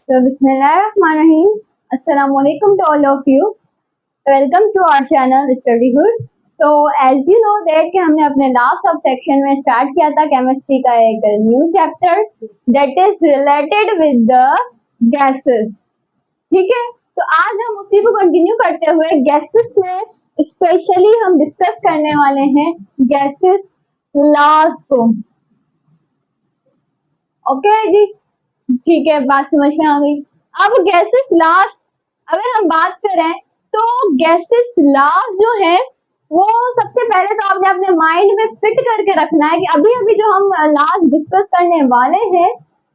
So Bismillahirrahmanirrahim. Assalamualaikum to all of you. Welcome to our channel Study Good. So as you know that कि हमने अपने last sub section में start किया था chemistry का एक new chapter that is related with the gases. ठीक है, तो आज हम उसी को कंटिन्यू करते हुए गैसेस में स्पेशली हम डिस्कस करने वाले हैं गैसेस लॉज को. ओके जी, ठीक है, बात समझ में आ गई. अब गैसेस लॉज अगर हम बात करें तो गैसेस लॉज जो है वो सबसे पहले तो आपने अपने माइंड में फिट करके रखना है कि अभी अभी जो हम लॉज डिस्कस करने वाले हैं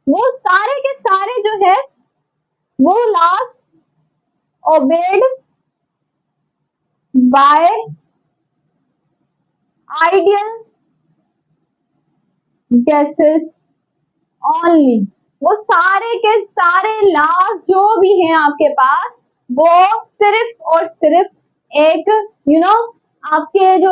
वो सारे के सारे जो है वो laws obeyed by ideal gases only. वो सारे के सारे लॉज जो भी हैं आपके पास वो सिर्फ और सिर्फ एक आपके जो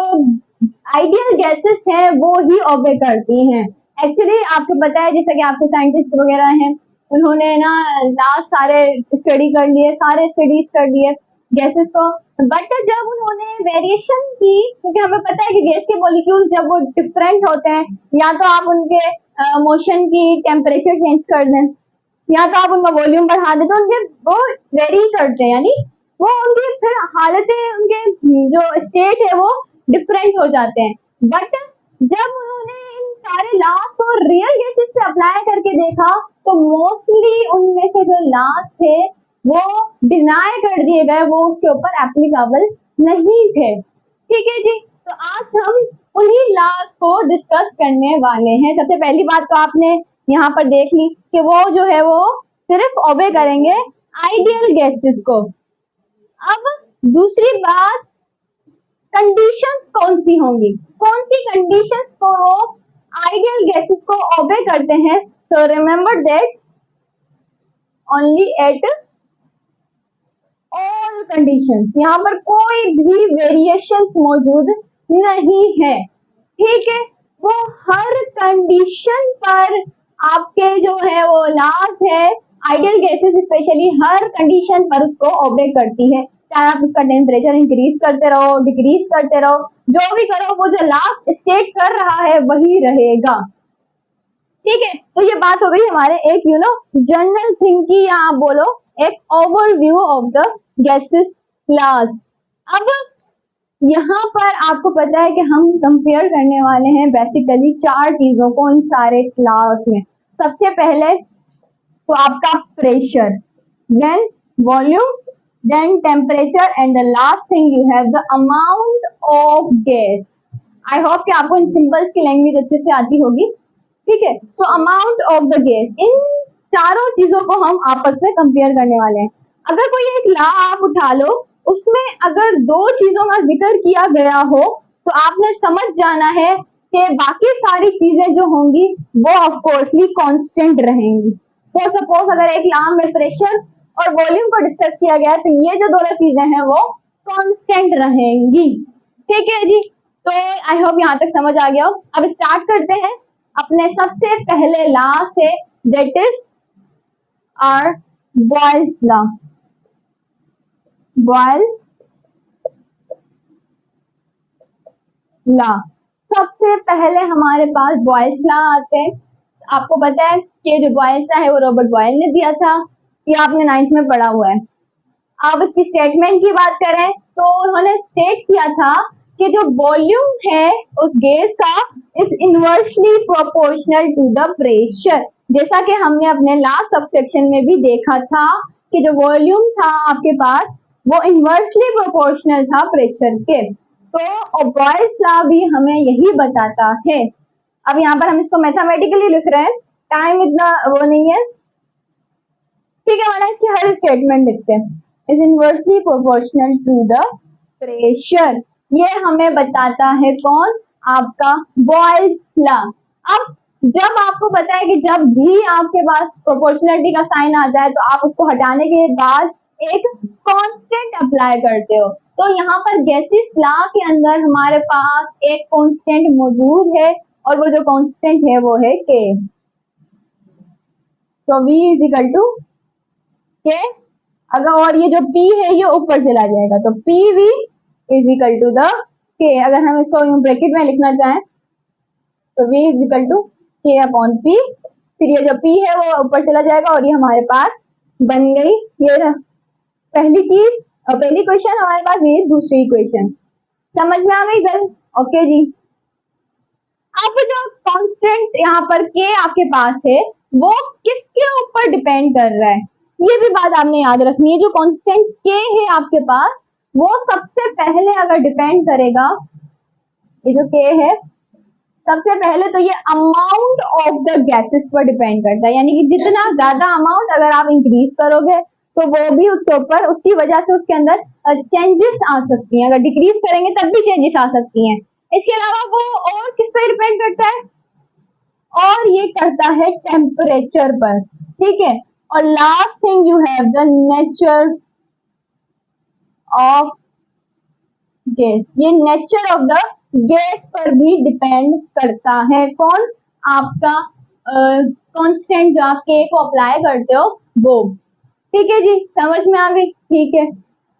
आइडियल गैसेस हैं वो ही ओबे करती हैं. एक्चुअली आपको पता है जैसा कि आपके साइंटिस्ट वगैरह हैं उन्होंने ना लास्ट सारे स्टडी कर लिए, सारे स्टडीज कर लिए गैसेस को. बट जब उन्होंने वेरिएशन की, क्योंकि हमें पता है कि गैस के मॉलिक्यूल्स जब वो डिफरेंट होते हैं या तो आप उनके मोशन की टेम्परेचर चेंज कर दें या तो आप उनका वॉल्यूम बढ़ा दें तो उनके वो वेरी करते हैं, यानी वो उनकी फिर हालतें, उनके जो स्टेट है वो डिफरेंट हो जाते हैं. बट जब उन्होंने इन सारे लॉज को रियल गैसेस से अप्लाई करके देखा तो मोस्टली उनमें से जो लॉज थे वो डिनाई कर दिए गए, वो उसके ऊपर एप्लीकेबल नहीं थे. ठीक है जी, तो आज हम उन्हीं लॉज को डिस्कस करने वाले हैं. सबसे पहली बात तो आपने यहाँ पर देख ली कि वो जो है वो सिर्फ ओबे करेंगे आइडियल गैसेस को. अब दूसरी बात, कंडीशंस कौन सी होंगी, कौन सी कंडीशंस को वो आइडियल गैसेस को ओबे करते हैं. So remember that only at all conditions, यहाँ पर कोई भी वेरिएशंस मौजूद नहीं है. ठीक है, वो हर कंडीशन पर आपके जो है वो लॉज है आइडियल गैसेस स्पेशली हर कंडीशन पर उसको ओबे करती है. चाहे आप उसका टेम्परेचर इंक्रीज करते रहो, डिक्रीज करते रहो, जो भी करो वो जो लॉज स्टेट कर रहा है वही रहेगा. ठीक है, तो ये बात हो गई हमारे एक जनरल थिंग की, या आप बोलो एक overview of the gases laws. अब यहाँ पर आपको पता है कि हम कंपेयर करने वाले हैं बेसिकली चार चीजों को इन सारे लॉज में. सबसे पहले तो आपका pressure, then volume, then temperature and the last thing you have the amount of gas. I hope कि आपको इन सिंबल्स की लैंग्वेज अच्छे से आती होगी. ठीक है, तो अमाउंट ऑफ द गैस, इन चारों चीजों को हम आपस में कंपेयर करने वाले हैं. अगर कोई एक लॉ आप उठा लो, उसमें अगर दो चीजों का जिक्र किया गया हो तो आपने समझ जाना है कि बाकी सारी चीजें जो होंगी वो ऑफ कोर्सली कांस्टेंट रहेंगी. फॉर सपोज अगर एक लॉ में प्रेशर और वॉल्यूम को डिस्कस किया गया तो ये जो दोनों चीजें हैं वो कांस्टेंट रहेंगी. ठीक है जी, तो आई होप यहाँ तक समझ आ गया हो. अब स्टार्ट करते हैं अपने सबसे पहले लॉ से, that is our Boyle's law. Boyle's law, सबसे पहले हमारे पास बॉयल्स लॉ आते हैं. आपको पता है कि जो बॉयल्स लॉ है वो रॉबर्ट बॉयल ने दिया था, ये आपने 9th में पढ़ा हुआ है. अब इसकी स्टेटमेंट की बात करें तो उन्होंने स्टेट किया था कि जो वॉल्यूम है उस गैस का is inversely proportional to the pressure. जैसा कि हमने अपने लास्ट सबसेक्शन में भी देखा था कि जो वॉल्यूम था आपके पास वो इनवर्सली प्रोपोर्शनल था प्रेशर के. तो बॉयल्स लॉ भी हमें यही बताता है. अब यहाँ पर हम इसको मैथमेटिकली लिख रहे हैं, टाइम इतना वो नहीं है. ठीक है, मैंने इसकी हर स्टेटमेंट लिखते हैं is inversely proportional to the pressure. ये हमें बताता है कौन, आपका बॉयल्स लॉ. अब जब आपको पता है कि जब भी आपके पास प्रोपोर्शनलिटी का साइन आ जाए तो आप उसको हटाने के बाद एक कांस्टेंट अप्लाई करते हो. तो यहाँ पर गैसेस लॉ के अंदर हमारे पास एक कांस्टेंट मौजूद है और वो जो कांस्टेंट है वो है K. So V is equal to के अगर, और ये जो P है ये ऊपर चला जाएगा तो PV is equal to the K। अगर हम इसको ब्रैकेट में लिखना चाहें तो V is equal to K upon P, फिर ये जो P है वो ऊपर चला जाएगा और ये हमारे पास बन गई ये पहली चीज और पहली क्वेश्चन हमारे पास, ये दूसरी इक्वेशन समझ में आ गई गर्ल? ओके जी। अब जो कांस्टेंट यहाँ पर K आपके पास है वो किसके ऊपर डिपेंड कर रहा है, ये भी बात आपने याद रखनी है। जो कांस्टेंट K है आपके पास वो सबसे पहले अगर डिपेंड करेगा, ये जो K है सबसे पहले तो ये अमाउंट ऑफ द गैसेस पर डिपेंड करता है, यानी कि जितना ज्यादा अमाउंट अगर आप इंक्रीज करोगे तो वो भी उसके ऊपर, उसकी वजह से उसके अंदर चेंजेस आ सकती हैं। अगर डिक्रीज करेंगे तब भी चेंजेस आ सकती हैं। इसके अलावा वो और किस पर डिपेंड करता है, और ये करता है टेम्परेचर पर, ठीक है। और last thing you have the nature of gas, ये नेचर ऑफ द गैस पर भी डिपेंड करता है। कौन? आपका कांस्टेंट जो आप K को अप्लाई करते हो वो, ठीक है जी, समझ में आ गई? ठीक है।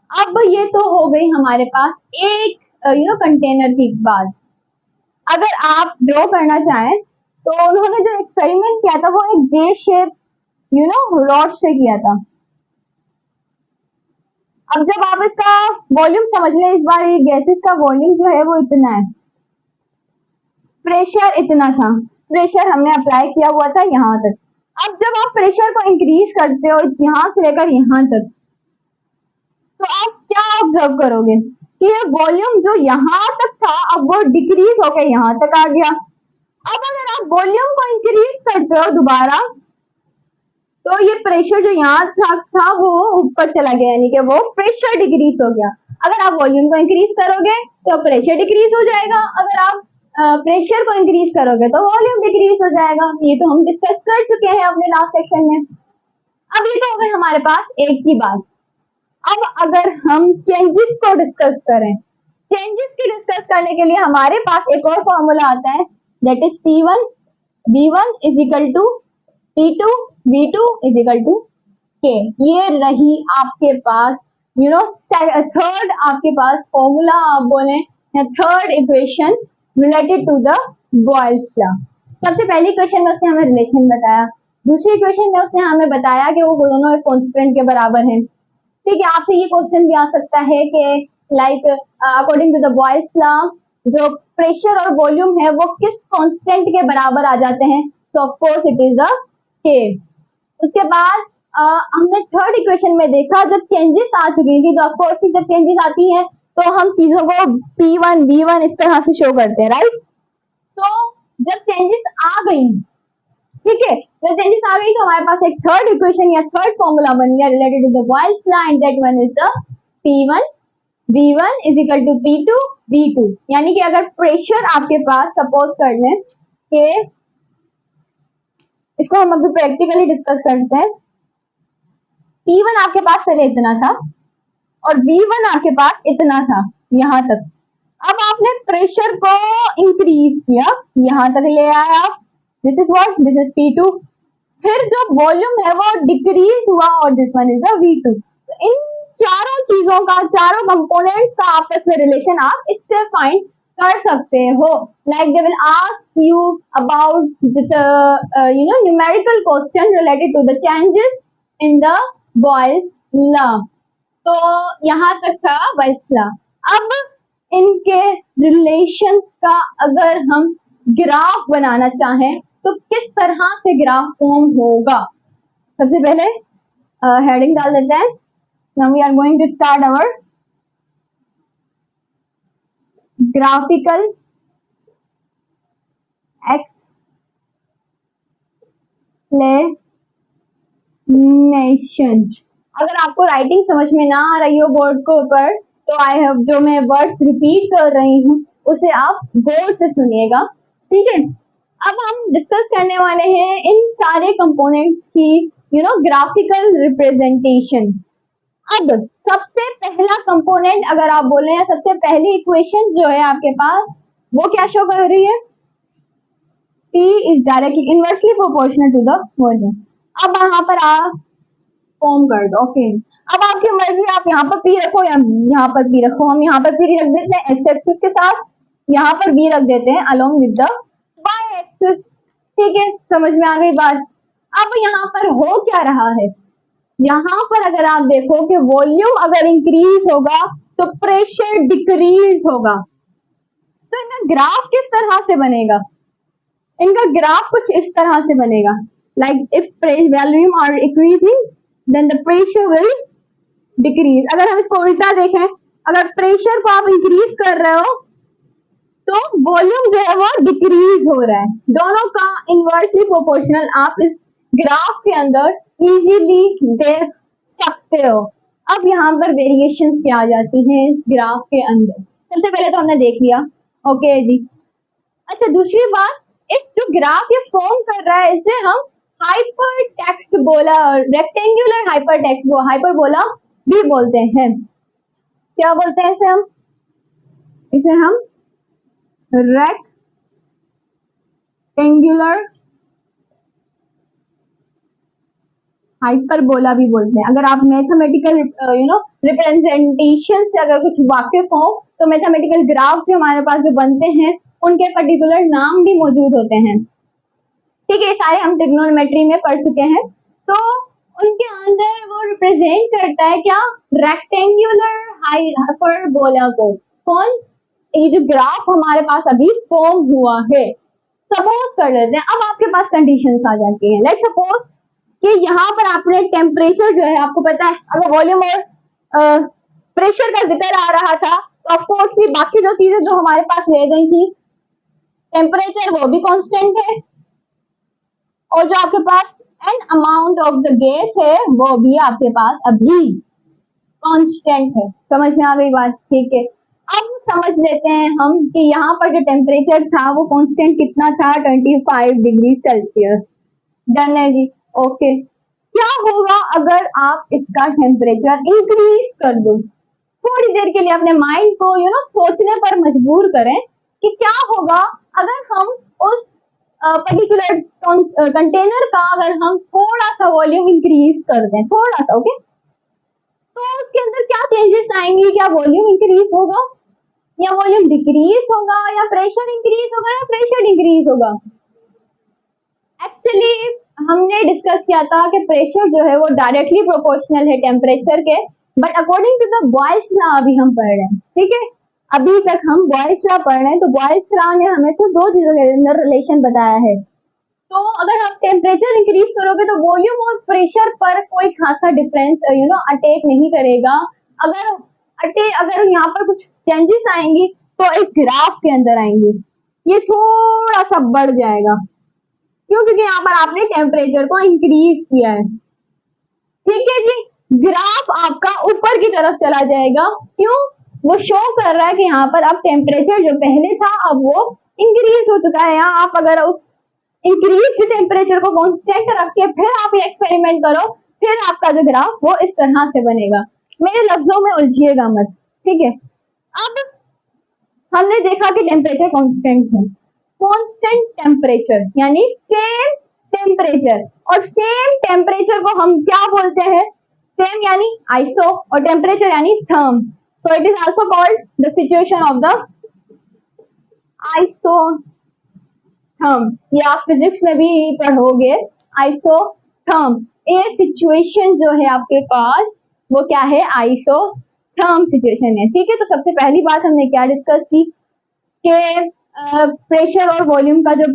अब ये तो हो गई हमारे पास एक कंटेनर की बात। अगर आप ड्रॉ करना चाहें तो उन्होंने जो एक्सपेरिमेंट किया था वो एक जे शेप रॉड से किया था। अब जब आप इसका वॉल्यूम समझ लें, इस बार ये गैसेस का वॉल्यूम जो है वो इतना है, प्रेशर इतना था, प्रेशर हमने अप्लाई किया हुआ था यहाँ तक। अब जब आप प्रेशर को इंक्रीज करते हो यहाँ से लेकर यहाँ तक, तो आप क्या ऑब्जर्व करोगे कि ये वॉल्यूम जो यहाँ तक था अब वो डिक्रीज होकर यहाँ तक आ गया। अब अगर आप वॉल्यूम को इंक्रीज करते हो दोबारा तो ये प्रेशर जो यहाँ था वो ऊपर चला गया, यानी कि वो प्रेशर डिक्रीज हो गया। अगर आप वॉल्यूम को इंक्रीज करोगे तो प्रेशर डिक्रीज हो जाएगा, अगर आप प्रेशर को इंक्रीज करोगे तो वॉल्यूम डिक्रीज हो जाएगा। ये तो हम डिस्कस कर चुके हैं अपने लास्ट सेक्शन में। अब ये तो हो गई हमारे पास एक ही बात। अब अगर हम चेंजेस को डिस्कस करें, चेंजेस की डिस्कस करने के लिए हमारे पास एक और फॉर्मूला आता है, that is P1 V1 is equal to P2 V2 is equal to K। ये रही आपके पास थर्ड आपके पास फॉर्मूला, आप बोले third equation related to the Boyle's law. सबसे पहली इक्वेशन में उसने हमें रिलेशन बताया, दूसरी इक्वेशन में उसने हमें बताया कि वो दोनों एक कांस्टेंट के बराबर हैं, ठीक है। आपसे ये क्वेश्चन भी आ सकता है कि like according to the Boyle's law जो प्रेशर और वॉल्यूम है वो किस कांस्टेंट के बराबर आ जाते हैं, तो of course it is the K। उसके बाद हमने थर्ड इक्वेशन में देखा जब चेंजेस आ चुकी थी, तो ऑफ कोर्स जब चेंजेस आती हैं तो हम चीजों को P1 V1 इस तरह से शो करते हैं, राइट। तो जब चेंजेस आ गई, ठीक है, जब चेंजेस आ गई तो हमारे पास एक थर्ड इक्वेशन या थर्ड फॉर्मूला बन गया related to the Boyle's law, and that one is the P1 V1 is equal to P2 V2। यानी कि अगर प्रेशर आपके पास सपोज कर लें कि इसको हम अभी प्रैक्टिकली डिस्कस करते हैं, P1 आपके पास पहले इतना था और V1 आपके पास इतना था यहाँ तक। अब आपने प्रेशर को इंक्रीज किया, यहाँ तक ले आया, this is what, this is P2। फिर जो वॉल्यूम है वो डिक्रीज हुआ और this one is the V2। तो इन चारों चीजों का, चारों कंपोनेंट्स का आपस में रिलेशन आप इससे फाइंड कर सकते हो। Like they will ask you about this numerical question related to the changes in the Boyle's law. तो यहाँ तक था बॉयल्स लॉ। अब इनके रिलेशंस का अगर हम ग्राफ बनाना चाहें तो किस तरह से ग्राफ फॉर्म होगा, सबसे पहले हेडिंग डाल देते हैं। Now we are going to start our graphical explanation. अगर आपको राइटिंग समझ में ना आ रही हो बोर्ड के ऊपर तो आई हैव जो मैं वर्ड्स रिपीट कर रही हूँ उसे आप गौर से सुनिएगा, ठीक है। अब हम डिस्कस करने वाले हैं इन सारे कंपोनेंट्स की ग्राफिकल रिप्रेजेंटेशन। अब सबसे पहला कंपोनेंट अगर आप बोले हैं, सबसे पहली इक्वेशन जो है आपके पास वो क्या शो कर रही है, P is directly inversely proportional to the volume. अब यहाँ पर फॉर्म कर दो। ओके, अब आपकी मर्जी, आप यहाँ पर पी रखो या यहाँ पर पी रखो। हम यहाँ पर पी रख देते हैं एक्स एक्सिस के साथ, यहाँ पर बी रख देते हैं along with the Y axis. ठीक है, समझ में आ गई बात। अब यहाँ पर हो क्या रहा है, यहाँ पर अगर आप देखो कि वॉल्यूम अगर इंक्रीज होगा तो प्रेशर डिक्रीज होगा। तो इनका ग्राफ किस तरह से बनेगा, इनका ग्राफ कुछ इस तरह से बनेगा, like if volume are increasing then the pressure will decrease. अगर हम इसको उल्टा देखें, अगर प्रेशर को आप इंक्रीज कर रहे हो तो वॉल्यूम जो है वो डिक्रीज हो रहा है। दोनों का इनवर्सली प्रोपोर्शनल आप इस ग्राफ के अंदर इजीली देख सकते हो। अब यहाँ पर वेरिएशंस क्या आ जाती हैं इस ग्राफ के अंदर, सबसे पहले तो हमने देख लिया। ओके जी, अच्छा दूसरी बात, इस जो ग्राफ ये फॉर्म कर रहा है इसे हम हाइपर टेक्स्ट बोला, रेक्टेंगुलर हाइपर टेक्स्ट हाइपरबोला भी बोलते हैं। क्या बोलते हैं इसे हम, इसे हम रेक्टेंगुलर हाइपरबोला भी बोलते हैं। अगर आप मैथमेटिकल रिप्रेजेंटेशन से अगर कुछ वाकिफ हो तो मैथमेटिकल ग्राफ जो हमारे पास जो बनते हैं उनके पर्टिकुलर नाम भी मौजूद होते हैं। ठीक है, सारे हम ट्रिग्नोमेट्री में पढ़ चुके हैं। तो उनके अंदर वो रिप्रेजेंट करता है क्या, रेक्टेंगुलर हाइपरबोला को। कौन, ये जो ग्राफ हमारे पास अभी फॉर्म हुआ है, सपोज कर लेते हैं। अब आपके पास कंडीशंस आ जाती हैं। लेट्स सपोज कि यहाँ पर आपने टेम्परेचर जो है, आपको पता है अगर वॉल्यूम और प्रेशर का जिक्र आ रहा था तो ऑफकोर्स बाकी जो चीजें जो हमारे पास रह गई थी, टेम्परेचर वो भी कांस्टेंट है और जो आपके पास an amount of the gas है वो भी आपके पास अभी कांस्टेंट है। समझ में आ गई बात, ठीक है। अब समझ लेते हैं हम कि यहाँ पर जो टेम्परेचर था वो कांस्टेंट कितना था, 25 डिग्री सेल्सियस। डन है जी, ओके। क्या होगा अगर आप इसका टेम्परेचर इंक्रीज कर दो, थोड़ी देर के लिए अपने माइंड को सोचने पर मजबूर करें कि क्या होगा अगर हम उस पर्टिकुलर कंटेनर का अगर हम थोड़ा सा वॉल्यूम इंक्रीज कर दें, थोड़ा सा, ओके। तो उसके अंदर क्या चेंजेस आएंगे, क्या वॉल्यूम इंक्रीज होगा या वॉल्यूम डिक्रीज होगा या प्रेशर इंक्रीज होगा या प्रेशर डिक्रीज होगा। एक्चुअली हमने डिस्कस किया था कि प्रेशर जो है वो डायरेक्टली प्रोपोर्शनल है टेम्परेचर के, but according to the Boyle's law अभी हम पढ़ रहे हैं। ठीक है, अभी तक हम बॉयल्स लॉ पढ़ रहे हैं। तो बॉयल्स लॉ ने हमें सिर्फ दो चीजों के अंदर रिलेशन बताया है। तो अगर आप टेम्परेचर इंक्रीज करोगे तो वॉल्यूम और प्रेशर पर कोई खासा डिफरेंस अटैक नहीं करेगा। अगर यहाँ पर कुछ चेंजेस आएंगी तो इस ग्राफ के अंदर आएंगे, ये थोड़ा सा बढ़ जाएगा। क्यों, क्योंकि यहाँ पर आपने टेम्परेचर को इंक्रीज किया है। ठीक है जी, ग्राफ आपका ऊपर की तरफ चला जाएगा। क्यों, वो शो कर रहा है कि यहाँ पर अब टेम्परेचर जो पहले था अब वो इंक्रीज हो चुका है। यहाँ आप अगर उस इंक्रीज टेम्परेचर को कांस्टेंट रख के फिर आप ये एक्सपेरिमेंट करो, फिर आपका जो ग्राफ वो इस तरह से बनेगा। मेरे लफ्जों में उलझिएगा मत, ठीक है। अब हमने देखा कि टेम्परेचर कांस्टेंट है, कांस्टेंट टेम्परेचर यानी सेम टेम्परेचर, और सेम टेम्परेचर को हम क्या बोलते हैं, सेम यानी आइसो और टेम्परेचर यानी therm. So it is also called the situation of the isotherm. ये आप फिजिक्स में भी पढ़ोगे, आइसोथर्म। ये सिचुएशन जो है आपके पास वो क्या है, आइसोथर्म सिचुएशन है। ठीक है, तो सबसे पहली बात हमने क्या डिस्कस की कि प्रेशर और वॉल्यूम का जो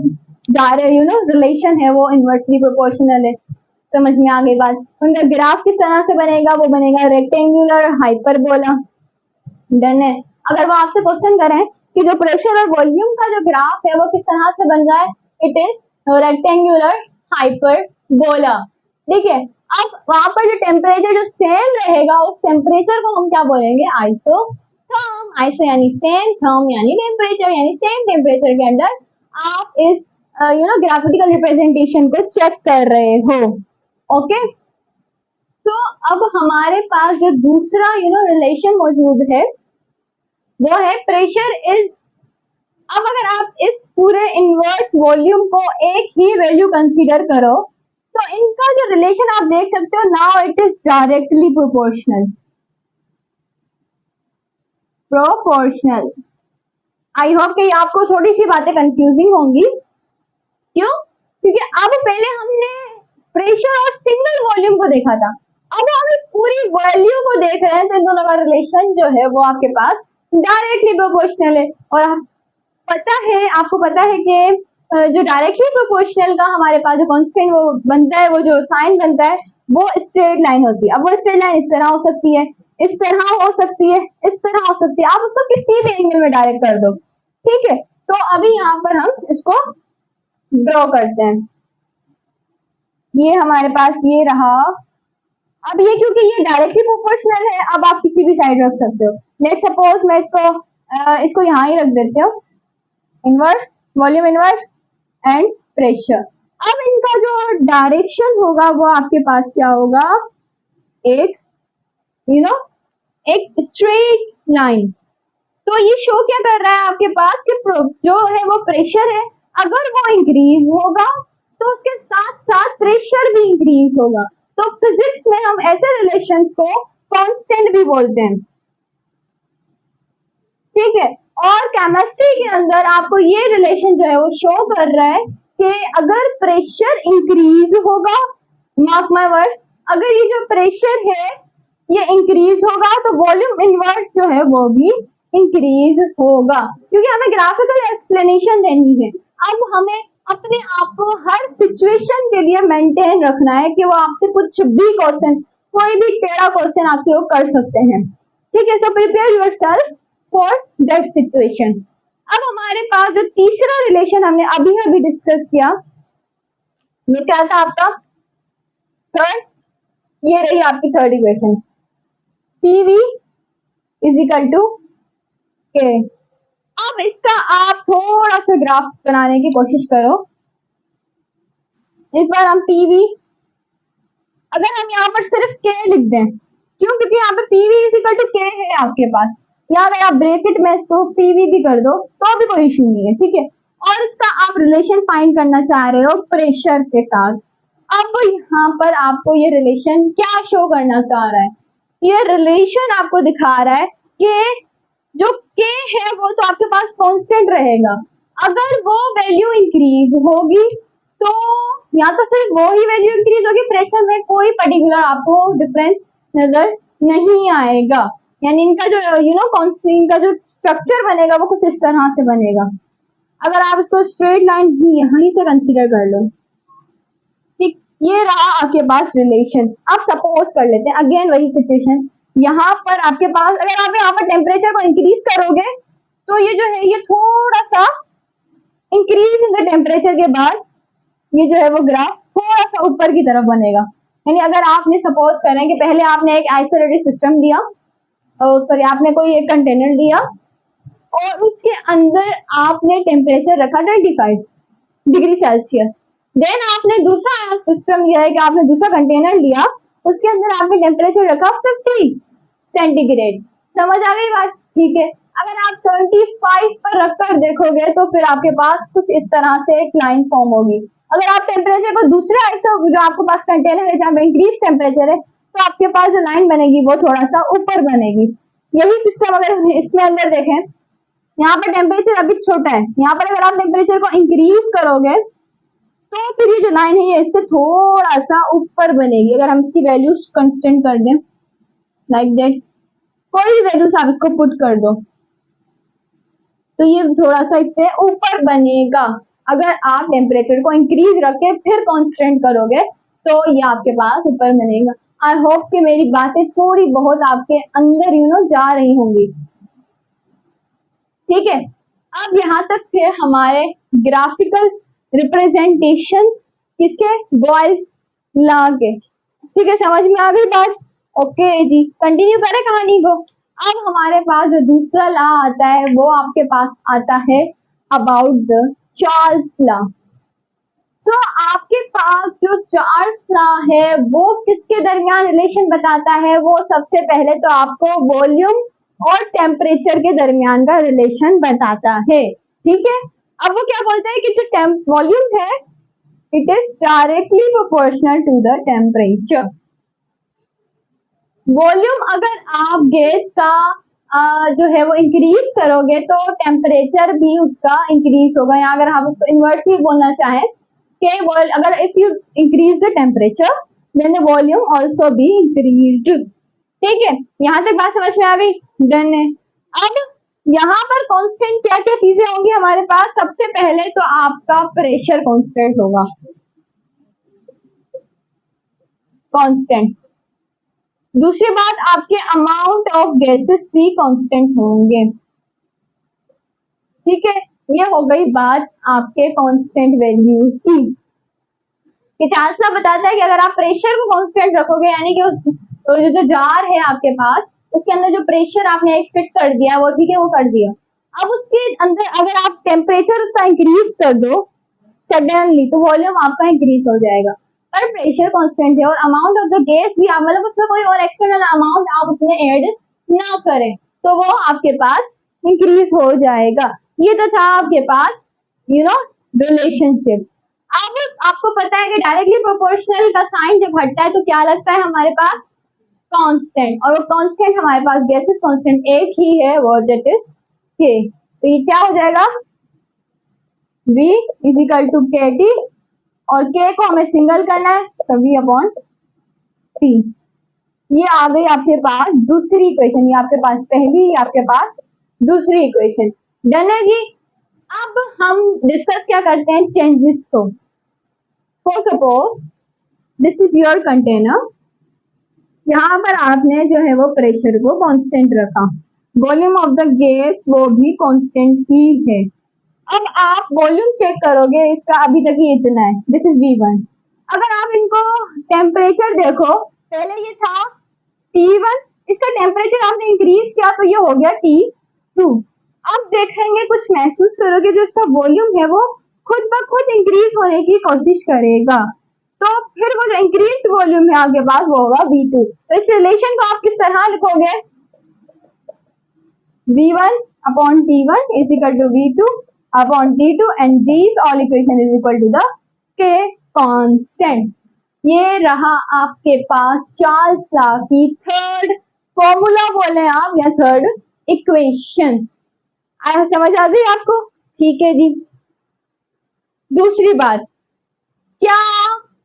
रिलेशन है वो इनवर्सली प्रोपोर्शनल है। समझ में आ गई बात। उनका ग्राफ किस तरह से बनेगा, वो बनेगा रेक्टेंगुलर हाइपरबोला। डन है। अगर वो आपसे क्वेश्चन करें कि जो प्रेशर और वॉल्यूम का जो ग्राफ है वो किस तरह से बन रहा है, इट इज रेक्टेंगुलर हाइपरबोला। ठीक है, अब वहां पर जो टेम्परेचर जो सेम रहेगा उस टेम्परेचर को हम क्या बोलेंगे, आइसोथर्म। आइसो यानी सेम, थर्म यानी टेम्परेचर, यानी सेम टेम्परेचर के अंदर आप इस ग्राफिकल रिप्रेजेंटेशन को चेक कर रहे हो। ओके, तो अब हमारे पास जो दूसरा रिलेशन मौजूद है वो है प्रेशर इज। अब अगर आप इस पूरे इनवर्स वॉल्यूम को एक ही वैल्यू कंसीडर करो तो इनका जो रिलेशन आप देख सकते हो, now it is directly proportional. I hope कि आपको थोड़ी सी बातें कंफ्यूजिंग होंगी। क्यों? क्योंकि अब पहले हमने प्रेशर और सिंगल वॉल्यूम को देखा था, अब हम इस पूरी वैल्यू को देख रहे हैं, तो इन दोनों का रिलेशन जो है वो आपके पास डायरेक्टली प्रोपोर्शनल है। और आपको पता है कि जो डायरेक्टली प्रोपोर्शनल का हमारे पास जो कांस्टेंट वो बनता है, वो जो साइन बनता है, वो स्ट्रेट लाइन होती है। अब वो स्ट्रेट लाइन इस तरह हो सकती है, इस तरह हो सकती है, इस तरह हो सकती है, आप उसको किसी भी एंगल में डायरेक्ट कर दो। ठीक है, तो अभी यहाँ पर हम इसको ड्रॉ करते हैं। ये हमारे पास ये रहा। अब ये क्योंकि ये डायरेक्टली प्रोपोर्शनल है, अब आप किसी भी साइड रख सकते हो। लेट सपोज मैं इसको यहाँ ही रख देते हो, inverse, volume inverse and pressure. अब इनका जो डायरेक्शन होगा वो आपके पास क्या होगा, एक एक स्ट्रेट लाइन। तो ये शो क्या कर रहा है आपके पास कि जो है वो प्रेशर है, अगर वो इंक्रीज होगा तो उसके साथ साथ प्रेशर भी इंक्रीज होगा। तो फिजिक्स में हम ऐसे रिलेशंस को कांस्टेंट भी बोलते हैं। ठीक है, और केमिस्ट्री के अंदर आपको ये रिलेशन जो है वो शो कर रहा है कि अगर प्रेशर इंक्रीज होगा, मार्क माय वर्ड, अगर ये जो प्रेशर है ये इंक्रीज होगा तो वॉल्यूम इनवर्स जो है वो भी इंक्रीज होगा, क्योंकि हमें ग्राफिकल एक्सप्लेनेशन देनी है। अब हमें अपने आप को हर सिचुएशन के लिए मेंटेन रखना है कि वो आपसे कुछ भी क्वेश्चन, कोई भी टेढ़ा क्वेश्चन आपसे वो कर सकते हैं। ठीक है, so prepare yourself for that situation. अब हमारे पास जो तीसरा रिलेशन हमने अभी अभी डिस्कस किया, ये क्या था आपका थर्ड, ये रही आपकी third equation, PV is equal to K। अब इसका आप थोड़ा सा ग्राफ बनाने की कोशिश करो। इस बार हम PV, अगर हम यहाँ पर सिर्फ K लिख दें, क्यों? क्योंकि यहाँ पे PV is equal to K है आपके पास, या अगर आप ब्रैकेट में इसको PV भी कर दो तो भी कोई इशू नहीं है। ठीक है, और इसका आप रिलेशन फाइंड करना चाह रहे हो प्रेशर के साथ। अब यहाँ पर आपको ये रिलेशन क्या शो करना चाह रहा है, ये रिलेशन आपको दिखा रहा है कि जो K है वो तो आपके पास कांस्टेंट रहेगा, अगर वो वैल्यू इंक्रीज होगी तो या तो फिर वो ही वैल्यू इंक्रीज होगी, प्रेशर में कोई पर्टिकुलर आपको डिफरेंस नजर नहीं आएगा। यानी इनका जो कांस्टेंट का जो स्ट्रक्चर बनेगा वो कुछ इस तरह से बनेगा। अगर आप इसको स्ट्रेट लाइन भी यहीं से कंसीडर कर लो, ठीक, ये रहा आपके पास रिलेशन। अब सपोज कर लेते हैं अगेन वही सिचुएशन, यहाँ पर आपके पास अगर आप यहाँ पर टेम्परेचर को इंक्रीज करोगे तो ये जो है ये थोड़ा सा इंक्रीज इन द टेम्परेचर के बाद ये जो है वो ग्राफ थोड़ा सा ऊपर की तरफ बनेगा। यानी अगर आपने सपोज करें कि पहले आपने एक आइसोलेटेड सिस्टम दिया, सॉरी आपने कोई एक कंटेनर दिया और उसके अंदर आपने टेम्परेचर रखा 25 डिग्री सेल्सियस, देन आपने दूसरा सिस्टम लिया है कि आपने दूसरा कंटेनर लिया, उसके अंदर आपने टेम्परेचर रखा 50 सेंटीग्रेड। समझ आ गई बात? ठीक है, अगर आप 25 पर रखकर देखोगे तो फिर आपके पास कुछ इस तरह से एक लाइन फॉर्म होगी। अगर आप टेम्परेचर को दूसरे जो आपके पास कंटेनर है जहाँ पे इंक्रीज टेम्परेचर है, तो आपके पास जो लाइन बनेगी वो थोड़ा सा ऊपर बनेगी। यही सिस्टम अगर इसमें अंदर देखें, यहाँ पर टेम्परेचर अभी छोटा है, यहाँ पर अगर आप टेम्परेचर को इंक्रीज करोगे तो फिर ये जो लाइन है ये इससे थोड़ा सा ऊपर बनेगी। अगर हम इसकी वैल्यूज कंस्टेंट कर दें लाइक दैट, कोई भी वैल्यूज आप इसको पुट कर दो तो ये थोड़ा सा इससे ऊपर बनेगा। अगर आप टेम्परेचर को इंक्रीज रख के फिर कांस्टेंट करोगे तो ये आपके पास ऊपर बनेगा। आई होप कि मेरी बातें थोड़ी बहुत आपके अंदर जा रही होंगी। ठीक है, अब यहाँ तक थे हमारे ग्राफिकल रिप्रेजेंटेशंस किसके, बॉयल्स लॉ के। ठीक है, समझ में आ गई बात? ओके जी, कंटिन्यू करें कहानी को। अब हमारे पास जो दूसरा लॉ आता है वो आपके पास आता है अबाउट द चार्ल्स लॉ। तो आपके पास जो चार्ल्स लॉ है वो किसके दरमियान रिलेशन बताता है, वो सबसे पहले तो आपको वॉल्यूम और टेम्परेचर के दरमियान का रिलेशन बताता है। ठीक है, अब वो क्या बोलता है कि जो वॉल्यूम है it is directly proportional to the temperature. Volume अगर आप गैस का जो है वो इंक्रीज करोगे तो टेम्परेचर भी उसका इंक्रीज होगा। यहाँ अगर हम उसको इन्वर्सली बोलना चाहें कि अगर if you increase the temperature then the volume also be increased. ठीक है, यहाँ तक बात समझ में आ गई? डन है। अब यहाँ पर कांस्टेंट क्या क्या चीजें होंगी हमारे पास? सबसे पहले तो आपका प्रेशर कांस्टेंट होगा, कांस्टेंट। दूसरी बात, आपके अमाउंट ऑफ गैसेस भी कांस्टेंट होंगे। ठीक है, ये हो गई बात आपके कांस्टेंट वैल्यूज की। ये चांसलर बताता है कि अगर आप प्रेशर को कांस्टेंट रखोगे, यानी कि उस जो जार है आपके पास उसके अंदर जो प्रेशर आपने एक फिट कर दिया वो, ठीक है, वो कर दिया। अब उसके अंदर अगर आप टेम्परेचर उसका इंक्रीज कर दो सडनली तो वॉल्यूम आपका इंक्रीज हो जाएगा। पर प्रेशर कांस्टेंट है और अमाउंट ऑफ द गैस भी आप मतलब उसमें कोई और एक्सटर्नल अमाउंट आप उसमें ऐड ना करें तो वो आपके पास इंक्रीज हो जाएगा। ये तो था आपके पास रिलेशनशिप। अब आपको पता है कि डायरेक्टली प्रोपोर्शनल का साइन जब हटता है तो क्या लगता है हमारे पास? कांस्टेंट। और वो कांस्टेंट हमारे पास गैसेस कांस्टेंट एक ही है, वो दैट इज के। तो ये क्या हो जाएगा? V इज इक्वल टू के टी और के को हमें सिंगल करना है तो V अपॉन टी। ये आ गई आपके पास दूसरी इक्वेशन। ये आपके पास पहली, आपके पास दूसरी इक्वेशन। डन है जी। अब हम डिस्कस क्या करते हैं? चेंजेस को। For suppose this is your container, यहाँ पर आपने जो है वो प्रेशर को कांस्टेंट रखा, वॉल्यूम ऑफ द गैस वो भी कांस्टेंट ही है। अब आप वॉल्यूम चेक करोगे, इसका अभी तक ये इतना है, दिस इज V1। अगर आप इनको टेम्परेचर देखो, पहले ये था T1, इसका टेम्परेचर आपने इंक्रीज किया तो ये हो गया T2। अब देखेंगे, कुछ महसूस करोगे जो इसका वॉल्यूम है वो खुद ब खुद इंक्रीज होने की कोशिश करेगा, तो फिर वो जो इंक्रीज वॉल्यूम है आपके पास वो होगा V2। तो इस रिलेशन को आप किस तरह लिखोगे? V1 upon T1 is equal to V2 upon T2 and this all equation is equal to the K constant. ये रहा आपके पास चार्ल्स लॉ की थर्ड फॉर्मूला बोले आप या थर्ड इक्वेशंस। आया समझ आ गई आपको? ठीक है जी। दूसरी बात, क्या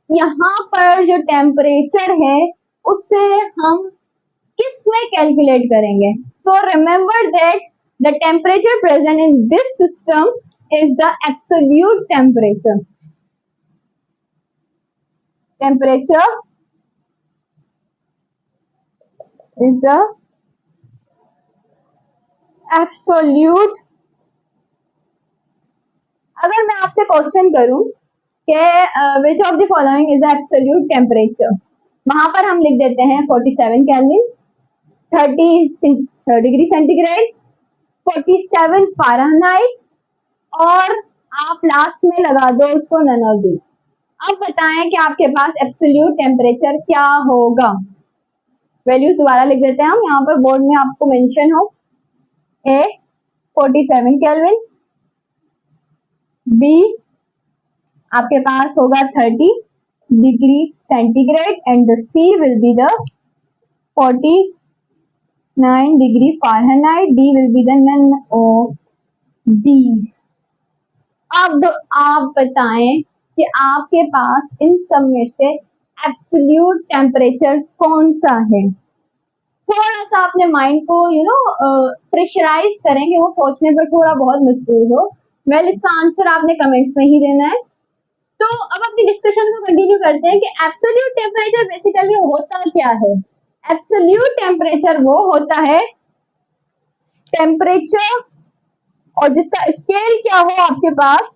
यहाँ पर जो टेम्परेचर है उससे हम किस में कैलकुलेट करेंगे? So remember that the temperature present in this system is the absolute temperature. Temperature is the absolute. अगर मैं आपसे क्वेश्चन करूं कि which of the following is the absolute temperature, वहां पर हम लिख देते हैं 47 केल्विन, 30 डिग्री सेंटीग्रेड, 47 फ़ारेनहाइट और आप लास्ट में लगा दो उसको नन ऑफ दिस। अब बताएं कि आपके पास एब्सोल्यूट टेम्परेचर क्या होगा? वैल्यूज दोबारा लिख देते हैं हम, यहाँ पर बोर्ड में आपको मेंशन हो। A 47 केल्विन, B आपके पास होगा 30 degree centigrade and the C will be the 49 degree Fahrenheit, D will be the none of these. अब आप बताएं कि आपके पास इन सब में से एब्सोल्यूट टेम्परेचर कौन सा है? थोड़ा सा अपने माइंड को प्रेशराइज करें कि वो सोचने पर थोड़ा बहुत मुश्किल हो। वेल, इसका आंसर आपने कमेंट्स में ही देना है। तो अब अपनी डिस्कशन को कंटिन्यू करते हैं कि एब्सोल्यूट टेम्परेचर बेसिकली होता क्या है? एब्सोल्यूट टेम्परेचर वो होता है टेम्परेचर और जिसका स्केल क्या हो आपके पास?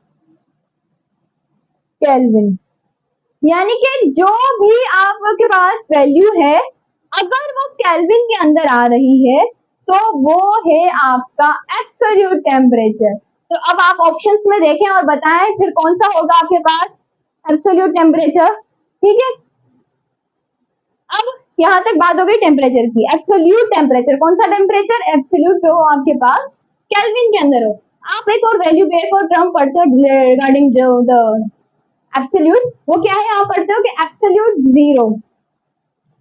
केल्विन। यानी कि जो भी आपके पास वैल्यू है अगर वो केल्विन के अंदर आ रही है तो वो है आपका एब्सोल्यूट टेम्परेचर। तो अब आप ऑप्शंस में देखें और बताएं फिर कौन सा होगा आपके पास एब्सोल्यूट टेम्परेचर। ठीक है, अब यहां तक बात हो गई टेम्परेचर की। एब्सोल्यूट टेम्परेचर कौन सा टेम्परेचर? एब्सोल्यूट जो आपके पास केल्विन के अंदर हो। आप एक और वैल्यू पे एक और टर्म पढ़ते हैं रिगार्डिंग द एब्सोल्यूट, वो क्या है यहाँ पढ़ते हो कि absolute zero.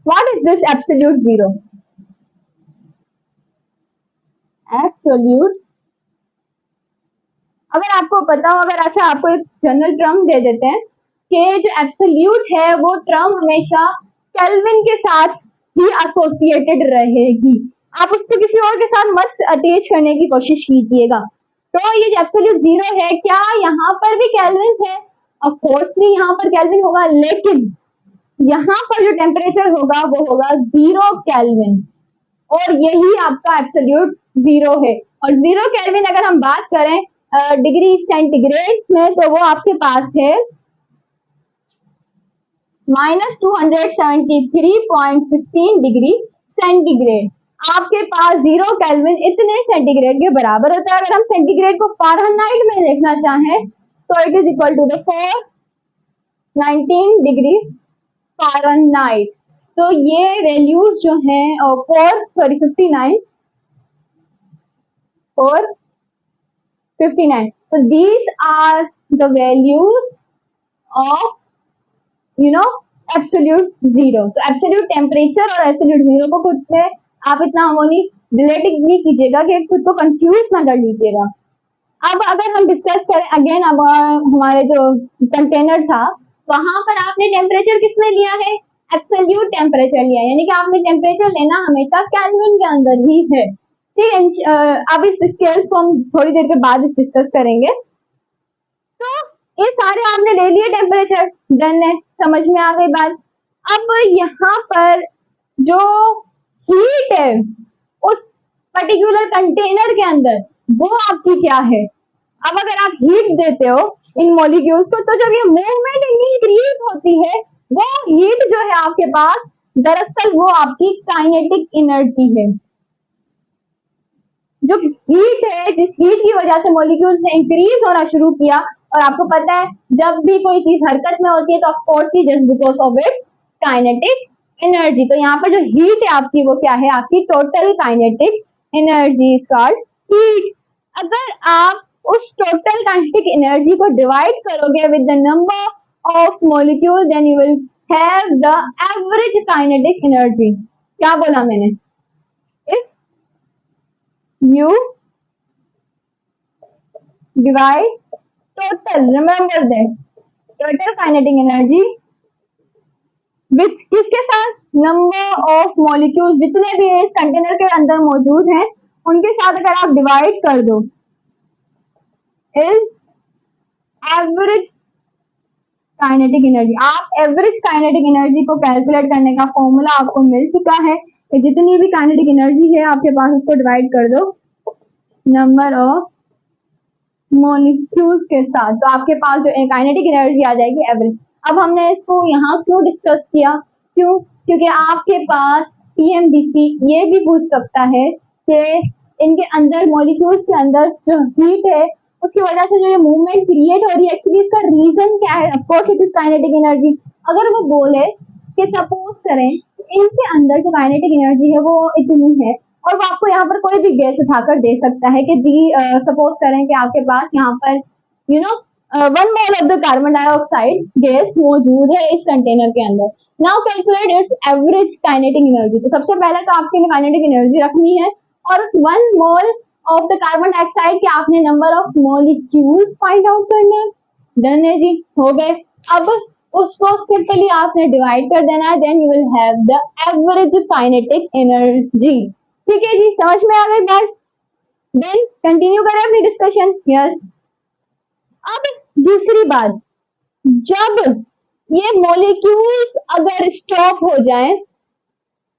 What is this absolute zero? Absolute, अगर आपको पता हो, अगर अच्छा आपको एक जनरल टर्म दे देते हैं कि जो एब्सोल्यूट है वो टर्म हमेशा केल्विन के साथ ही एसोसिएटेड रहेगी, आप उसको किसी और के साथ मत अटैच करने की कोशिश कीजिएगा। तो ये जो एब्सोल्यूट जीरो है, क्या यहाँ पर भी केल्विन है? ऑफ कोर्सली यहाँ पर केल्विन होगा, लेकिन यहाँ पर जो टेम्परेचर होगा वो होगा 0 केल्विन, और यही आपका एब्सोल्यूट जीरो है। और 0 केल्विन अगर हम बात करें डिग्री सेंटीग्रेड में, तो वो आपके पास है -273.16 डिग्री सेंटीग्रेड। आपके पास 0 केल्विन इतने सेंटीग्रेड के बराबर होता है। अगर हम सेंटीग्रेड को फ़ारेनहाइट में देखना चाहें तो it is equal to the 419 degree Fahrenheit. तो ये वैल्यूज जो हैं 59 और 59, so these are the values of absolute zero. तो एब्सोल्यूट टेम्परेचर और एब्सोल्यूट जीरो को खुद से आप इतना रिलेटिव नहीं कीजिएगा कि खुद को कंफ्यूज ना कर लीजिएगा। अब अगर हम डिस्कस करें अगेन, अब हमारे जो कंटेनर था वहां पर आपने टेम्परेचर किसमें लिया है? एब्सोल्यूट टेम्परेचर लिया है, यानी कि आपने टेम्परेचर लेना हमेशा केल्विन के अंदर ही है। ठीक है, अब इस स्केल्स को हम थोड़ी देर के बाद डिस्कस करेंगे। तो ये सारे आपने ले लिए टेम्परेचर, डन है, समझ में आ गई बात। अब यहाँ पर जो हीट है उस पर्टिकुलर कंटेनर के अंदर वो आपकी क्या है? अब अगर आप हीट देते हो इन मॉलिक्यूल्स को, तो जब ये मूवमेंट इंक्रीज होती है, वो हीट जो है आपके पास दरअसल वो आपकी काइनेटिक एनर्जी है। जो हीट है, जिस हीट की वजह से मॉलिक्यूल्स ने इंक्रीज होना शुरू किया, और आपको पता है जब भी कोई चीज हरकत में होती है तो of course just because of its kinetic energy. तो यहाँ पर जो हीट है आपकी वो क्या है? आपकी total kinetic energy is called heat. अगर आप उस टोटल काइनेटिक एनर्जी को डिवाइड करोगे with the number of molecule, then you will have the average kinetic energy. क्या बोला मैंने? If you divide total, remember that total kinetic energy with किसके साथ? नंबर ऑफ मॉलिक्यूल्स जितने भी इस कंटेनर के अंदर मौजूद हैं उनके साथ अगर आप डिवाइड कर दो, इज एवरेज काइनेटिक एनर्जी। आप एवरेज काइनेटिक एनर्जी को कैलकुलेट करने का फॉर्मूला आपको मिल चुका है कि जितनी भी काइनेटिक एनर्जी है आपके पास, उसको डिवाइड कर दो नंबर ऑफ मॉलिक्यूल्स के साथ, तो आपके पास जो काइनेटिक एनर्जी आ जाएगी एवरेज। अब हमने इसको यहाँ क्यों डिस्कस किया? क्यों? क्योंकि आपके पास पीएमडीसी ये भी पूछ सकता है कि इनके अंदर मॉलिक्यूल्स के अंदर जो हीट है उसकी वजह से जो ये मूवमेंट क्रिएट हो रही है, एक्चुअली इसका रीजन क्या है? Of course it is kinetic energy. अगर वो बोले कि सपोज करें इनके अंदर जो काइनेटिक एनर्जी है वो इतनी है, और वो आपको यहाँ पर कोई भी गैस उठाकर दे सकता है कि सपोज करें कि आपके पास यहाँ पर 1 mole of the carbon dioxide gas मौजूद है इस कंटेनर के अंदर। Now calculate its average kinetic energy. तो सबसे पहले तो आपके काइनेटिक एनर्जी रखनी है, और उस 1 mole of the carbon dioxide के आपने number of molecules find out करना है। डन है जी, हो गए। अब उसको सिंपली आपने डिवाइड कर देना है, then you will have the average kinetic energy. ठीक है जी, समझ में आ गई बात? देन कंटिन्यू करें अपनी डिस्कशन। यस, अब दूसरी बात, जब ये मॉलिक्यूल्स अगर स्टॉप हो जाए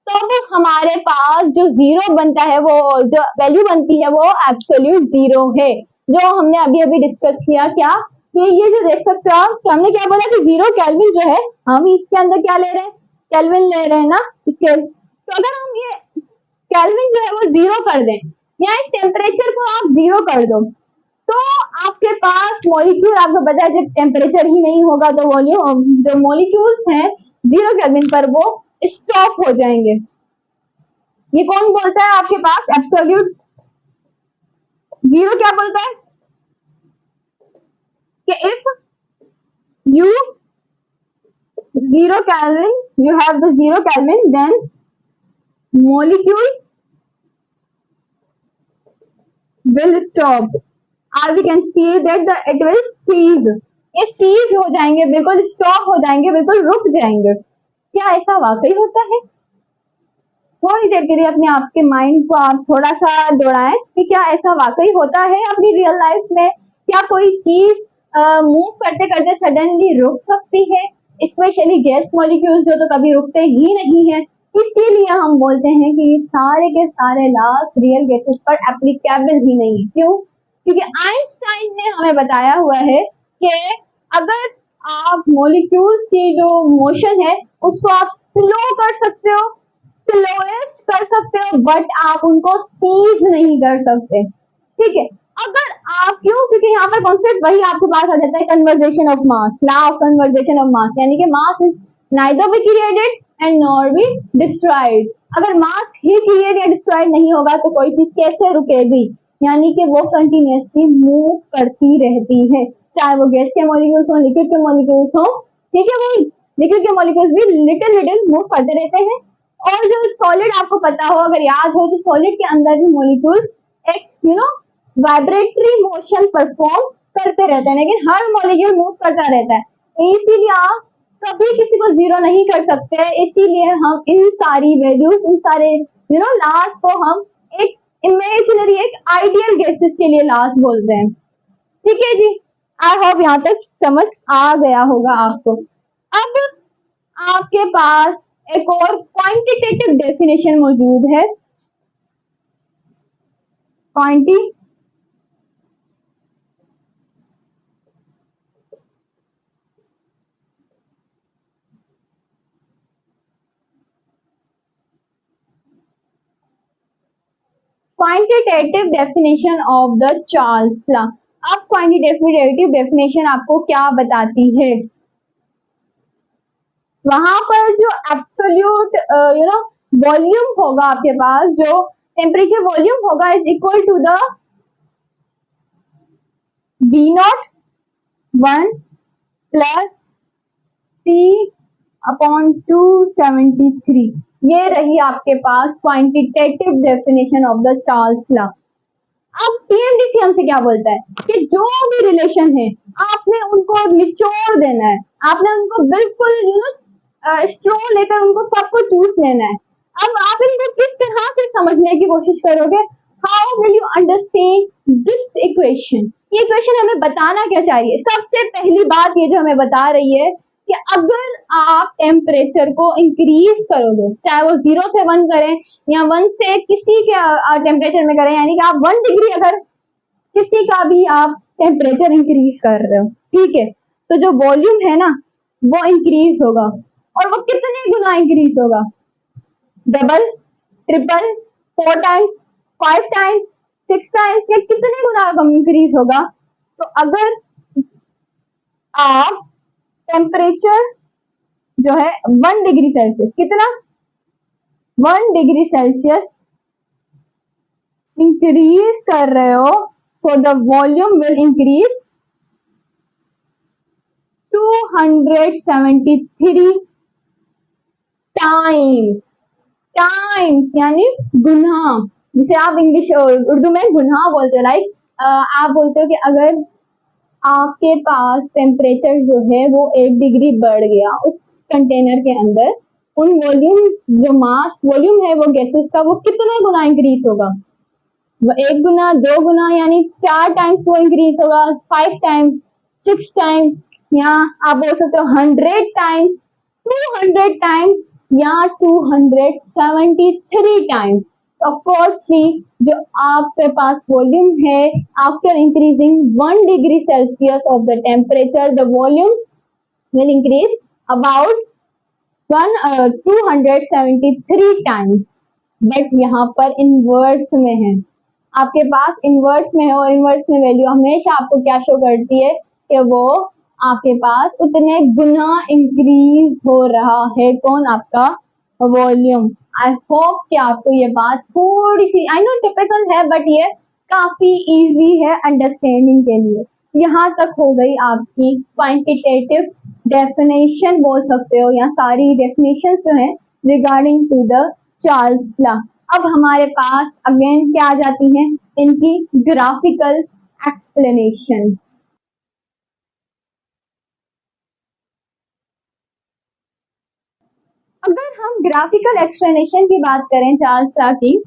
तब हमारे पास जो जीरो बनता है, वो जो वैल्यू बनती है वो एब्सोल्यूट जीरो है, जो हमने अभी अभी डिस्कस किया। क्या? ये जो देख सकते हो आप, हमने क्या बोला कि 0 केल्विन जो है, हम इसके अंदर क्या ले रहे हैं? केल्विन ले रहे हैं ना इसके। तो अगर हम ये केल्विन जो है वो 0 कर दें, या इस टेम्परेचर को आप 0 कर दो, तो आपके पास मॉलिक्यूल, आपको पता है जब टेम्परेचर ही नहीं होगा तो वॉल्यूम जो मॉलिक्यूल्स हैं 0 केल्विन पर वो स्टॉप हो जाएंगे। ये कौन बोलता है आपके पास? एब्सोल्यूट जीरो क्या बोलता है कि if you 0 Kelvin, you have the 0 Kelvin, then molecules will stop, or we can see that it will cease. ये cease हो जाएंगे, बिल्कुल stop हो जाएंगे, बिल्कुल रुक जाएंगे। क्या ऐसा वाकई होता है? थोड़ी देर के लिए अपने आप के माइंड को आप थोड़ा सा दौड़ाएं कि क्या ऐसा वाकई होता है अपनी रियल लाइफ में? क्या कोई चीज मूव करते करते सडनली रुक सकती है? स्पेशली गैस मॉलिक्यूल्स जो तो कभी रुकते ही नहीं है। इसीलिए हम बोलते हैं कि सारे के सारे लॉस रियल गैसेस पर एप्लीकेबल ही नहीं है। क्यों? क्योंकि आइंस्टाइन ने हमें बताया हुआ है कि अगर आप मॉलिक्यूल्स की जो मोशन है उसको आप स्लो कर सकते हो, स्लोएस्ट कर सकते हो, बट आप उनको सीज नहीं कर सकते। ठीक है, अगर आप क्यों? क्योंकि यहाँ पर कॉन्सेप्ट वही आपके पास आ जाता है, conversation of mass, law of conversation of mass, यानी कि mass is neither be created and nor be destroyed. अगर मास ही क्रिएट या डिस्ट्रॉयड नहीं होगा तो कोई चीज कैसे रुकेगी? यानी कि वो कंटिन्यूअसली मूव करती रहती है, चाहे वो गैस के मॉलिक्यूल्स हो, लिक्विड के मॉलिक्यूल्स हो। ठीक है, वो लिक्विड के मॉलिक्यूल्स भी लिटिल लिटिल मूव करते रहते हैं। और जो सॉलिड आपको पता हो, अगर याद हो, तो सॉलिड के अंदर भी मॉलिक्यूल्स एक वाइब्रेटरी मोशन परफॉर्म करते रहते हैं, लेकिन हर मॉलिक्यूल मूव करता रहता है। इसीलिए आप कभी किसी को जीरो नहीं कर सकते। इसीलिए हम इन सारी वैल्यूज, इन सारे लॉस को हम एक इमेजिनरी, एक आइडियल गैसेस के लिए लॉस बोलते हैं। ठीक है जी, आई होप यहाँ तक समझ आ गया होगा आपको। अब आपके पास एक और क्वांटिटेटिव डेफिनेशन मौजूद है। Quantitative definition of the Charles law. अब क्वांटिटेटिव डेफिनेशन आपको क्या बताती है? वहां पर जो एब्सोल्यूट वॉल्यूम होगा आपके पास, जो टेम्परेचर वॉल्यूम होगा, is equal to the V01 plus T/273। ये रही आपके पास quantitative definition of the Charles law. अब पीएमडीटी हमसे क्या बोलता है कि जो भी रिलेशन है आपने उनको निचोड़ देना है, आपने उनको बिल्कुल स्ट्रॉ लेकर उनको सबको चूस लेना है। अब आप इनको किस तरह से समझने की कोशिश करोगे? How will you understand this equation? ये इक्वेशन हमें बताना क्या चाहिए? सबसे पहली बात ये जो हमें बता रही है कि अगर आप टेम्परेचर को इंक्रीज करोगे, चाहे वो 0 से 1 करें या 1 से किसी के टेम्परेचर में करें, यानी कि आप 1 डिग्री अगर किसी का भी आप टेम्परेचर इंक्रीज कर रहे हो, ठीक है, तो जो वॉल्यूम है ना वो इंक्रीज होगा। और वो कितने गुना इंक्रीज होगा? Double, triple, 4 times, 5 times, 6 times, या कितने गुना इंक्रीज होगा? तो अगर आप टेम्परेचर जो है 1 डिग्री सेल्सियस, कितना? 1 डिग्री सेल्सियस इंक्रीज कर रहे हो, so the volume will increase 273 times, यानी गुना, जिसे आप इंग्लिश उर्दू में गुना बोलते हो। लाइक आप बोलते हो कि अगर आपके पास टेम्परेचर जो है वो 1 डिग्री बढ़ गया उस कंटेनर के अंदर, उन वॉल्यूम, जो मास वॉल्यूम है वो गैसेस का, वो कितने गुना इंक्रीज होगा? 1 गुना, 2 गुना, यानी 4 टाइम्स वो इंक्रीज होगा, 5 टाइम्स, 6 टाइम्स, या आप बोल सकते हो 100 टाइम्स, 200 टाइम्स, या 273 टाइम्स। ऑफ कोर्स ही जो आपके पास वॉल्यूम है, after increasing 1 degree Celsius of the temperature, the volume will increase about 273 times. But यहाँ पर इनवर्स में है, आपके पास इनवर्स में है, और इनवर्स में वैल्यू हमेशा आपको क्या शो करती है कि वो आपके पास उतने गुना इंक्रीज हो रहा है। कौन? आपका वॉल्यूम। आई होप कि आपको ये बात थोड़ी सी, आई नो टिपिकल है, बट ये काफी इजी है अंडरस्टैंडिंग के लिए। यहाँ तक हो गई आपकी क्वांटिटेटिव डेफिनेशन बोल सकते हो, या सारी डेफिनेशन जो है regarding to the Charles law. अब हमारे पास अगेन क्या आ जाती हैं, इनकी ग्राफिकल एक्सप्लेनेशंस। अगर हम ग्राफिकल एक्सप्लेनेशन की बात करें चार्ल्स लॉ की,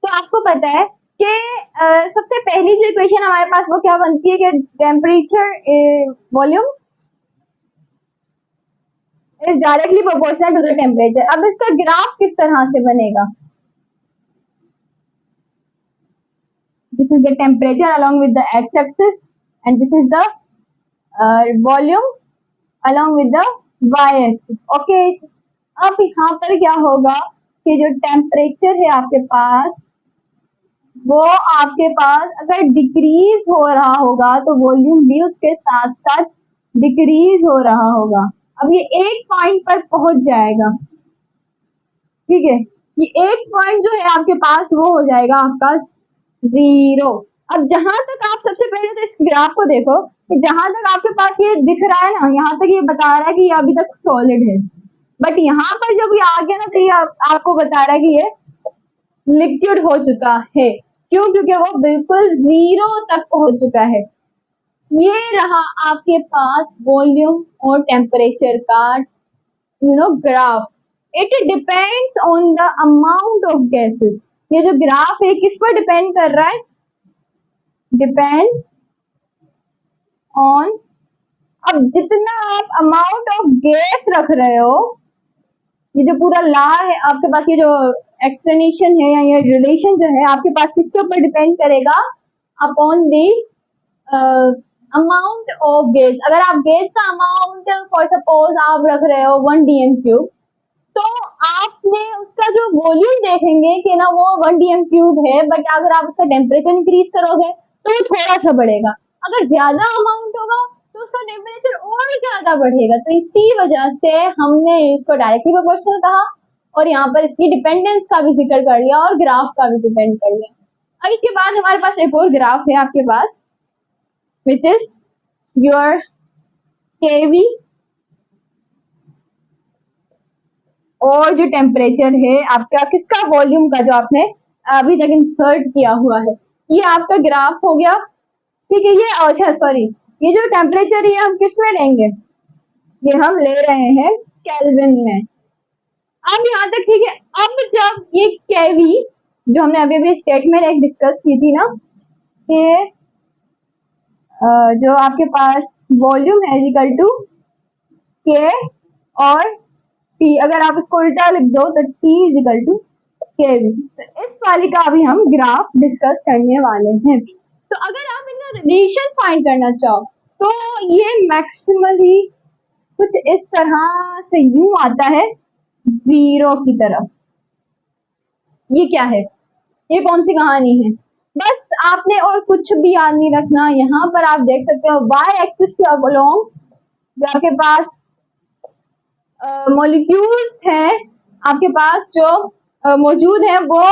तो आपको पता है कि सबसे पहली जो इक्वेशन हमारे पास वो क्या बनती है कि temperature volume is directly proportional to the temperature. अब इसका ग्राफ किस तरह से बनेगा, this is the temperature along with the X axis and this is the volume along with the Y axis. Okay, अब यहाँ पर क्या होगा कि जो टेम्परेचर है आपके पास, वो आपके पास अगर डिक्रीज हो रहा होगा तो वॉल्यूम भी उसके साथ साथ डिक्रीज हो रहा होगा। अब ये एक पॉइंट पर पहुंच जाएगा, ठीक है, ये एक पॉइंट जो है आपके पास वो हो जाएगा आपका 0। अब जहां तक आप सबसे पहले तो इस ग्राफ को देखो, जहां तक आपके पास ये दिख रहा है ना, यहाँ तक ये बता रहा है कि ये अभी तक सॉलिड है, बट यहाँ पर जब ये आ गया ना तो ये आपको बता रहा है कि ये लिक्विड हो चुका है। क्यों? क्योंकि वो बिल्कुल 0 तक पहुंच चुका है। ये रहा आपके पास वॉल्यूम और टेम्परेचर का graph. It depends on the amount of gases. ये जो ग्राफ है किस पर डिपेंड कर रहा है, डिपेंड ऑन, अब जितना आप अमाउंट ऑफ गैस रख रहे हो, ये जो पूरा लॉ है आपके पास, ये जो एक्सप्लेनेशन है या ये रिलेशन जो है आपके पास किसके ऊपर डिपेंड करेगा, upon the amount of gas. अगर आप गैस का अमाउंट फॉर सपोज आप रख रहे हो 1 dm क्यूब, तो आपने उसका जो वॉल्यूम देखेंगे कि ना वो 1 dm क्यूब है, बट अगर आप उसका टेम्परेचर इंक्रीज करोगे तो वो थोड़ा सा बढ़ेगा। अगर ज्यादा अमाउंट होगा तो उसका टेम्परेचर और ज्यादा बढ़ेगा। तो इसी वजह से हमने इसको डायरेक्टली प्रोपोर्शनल कहा और यहाँ पर इसकी डिपेंडेंस का भी जिक्र कर लिया और ग्राफ का भी डिपेंड कर लिया। अब इसके बाद हमारे पास एक और ग्राफ है आपके पास, विच इज योर केवी, और जो टेम्परेचर है आपका किसका, वॉल्यूम का, जो आपने अभी तक इंसर्ट किया हुआ है। ये आपका ग्राफ हो गया, ठीक है। ये अच्छा सॉरी, ये जो टेम्परेचर है हम किस में लेंगे, ये हम ले रहे हैं केल्विन में। अब यहाँ तक ठीक है। अब जब ये केवी जो हमने अभी अभी स्टेटमेंट एक डिस्कस की थी ना, कि जो आपके पास वॉल्यूम है इक्वल टू के और टी, अगर आप इसको उल्टा लिख दो तो टी इज इक्वल टू केवी। तो इस वाली का अभी हम ग्राफ डिस्कस करने वाले हैं। तो अगर आप इनका रिलेशन फाइंड करना चाहो तो ये मैक्सिमली कुछ इस तरह से यूं आता है 0 की तरफ। ये क्या है, ये कौन सी कहानी है, बस आपने और कुछ भी याद नहीं रखना। यहाँ पर आप देख सकते हो वाई एक्सिस के अलोंग जो आपके पास मॉलिक्यूल्स हैं आपके पास जो मौजूद है वो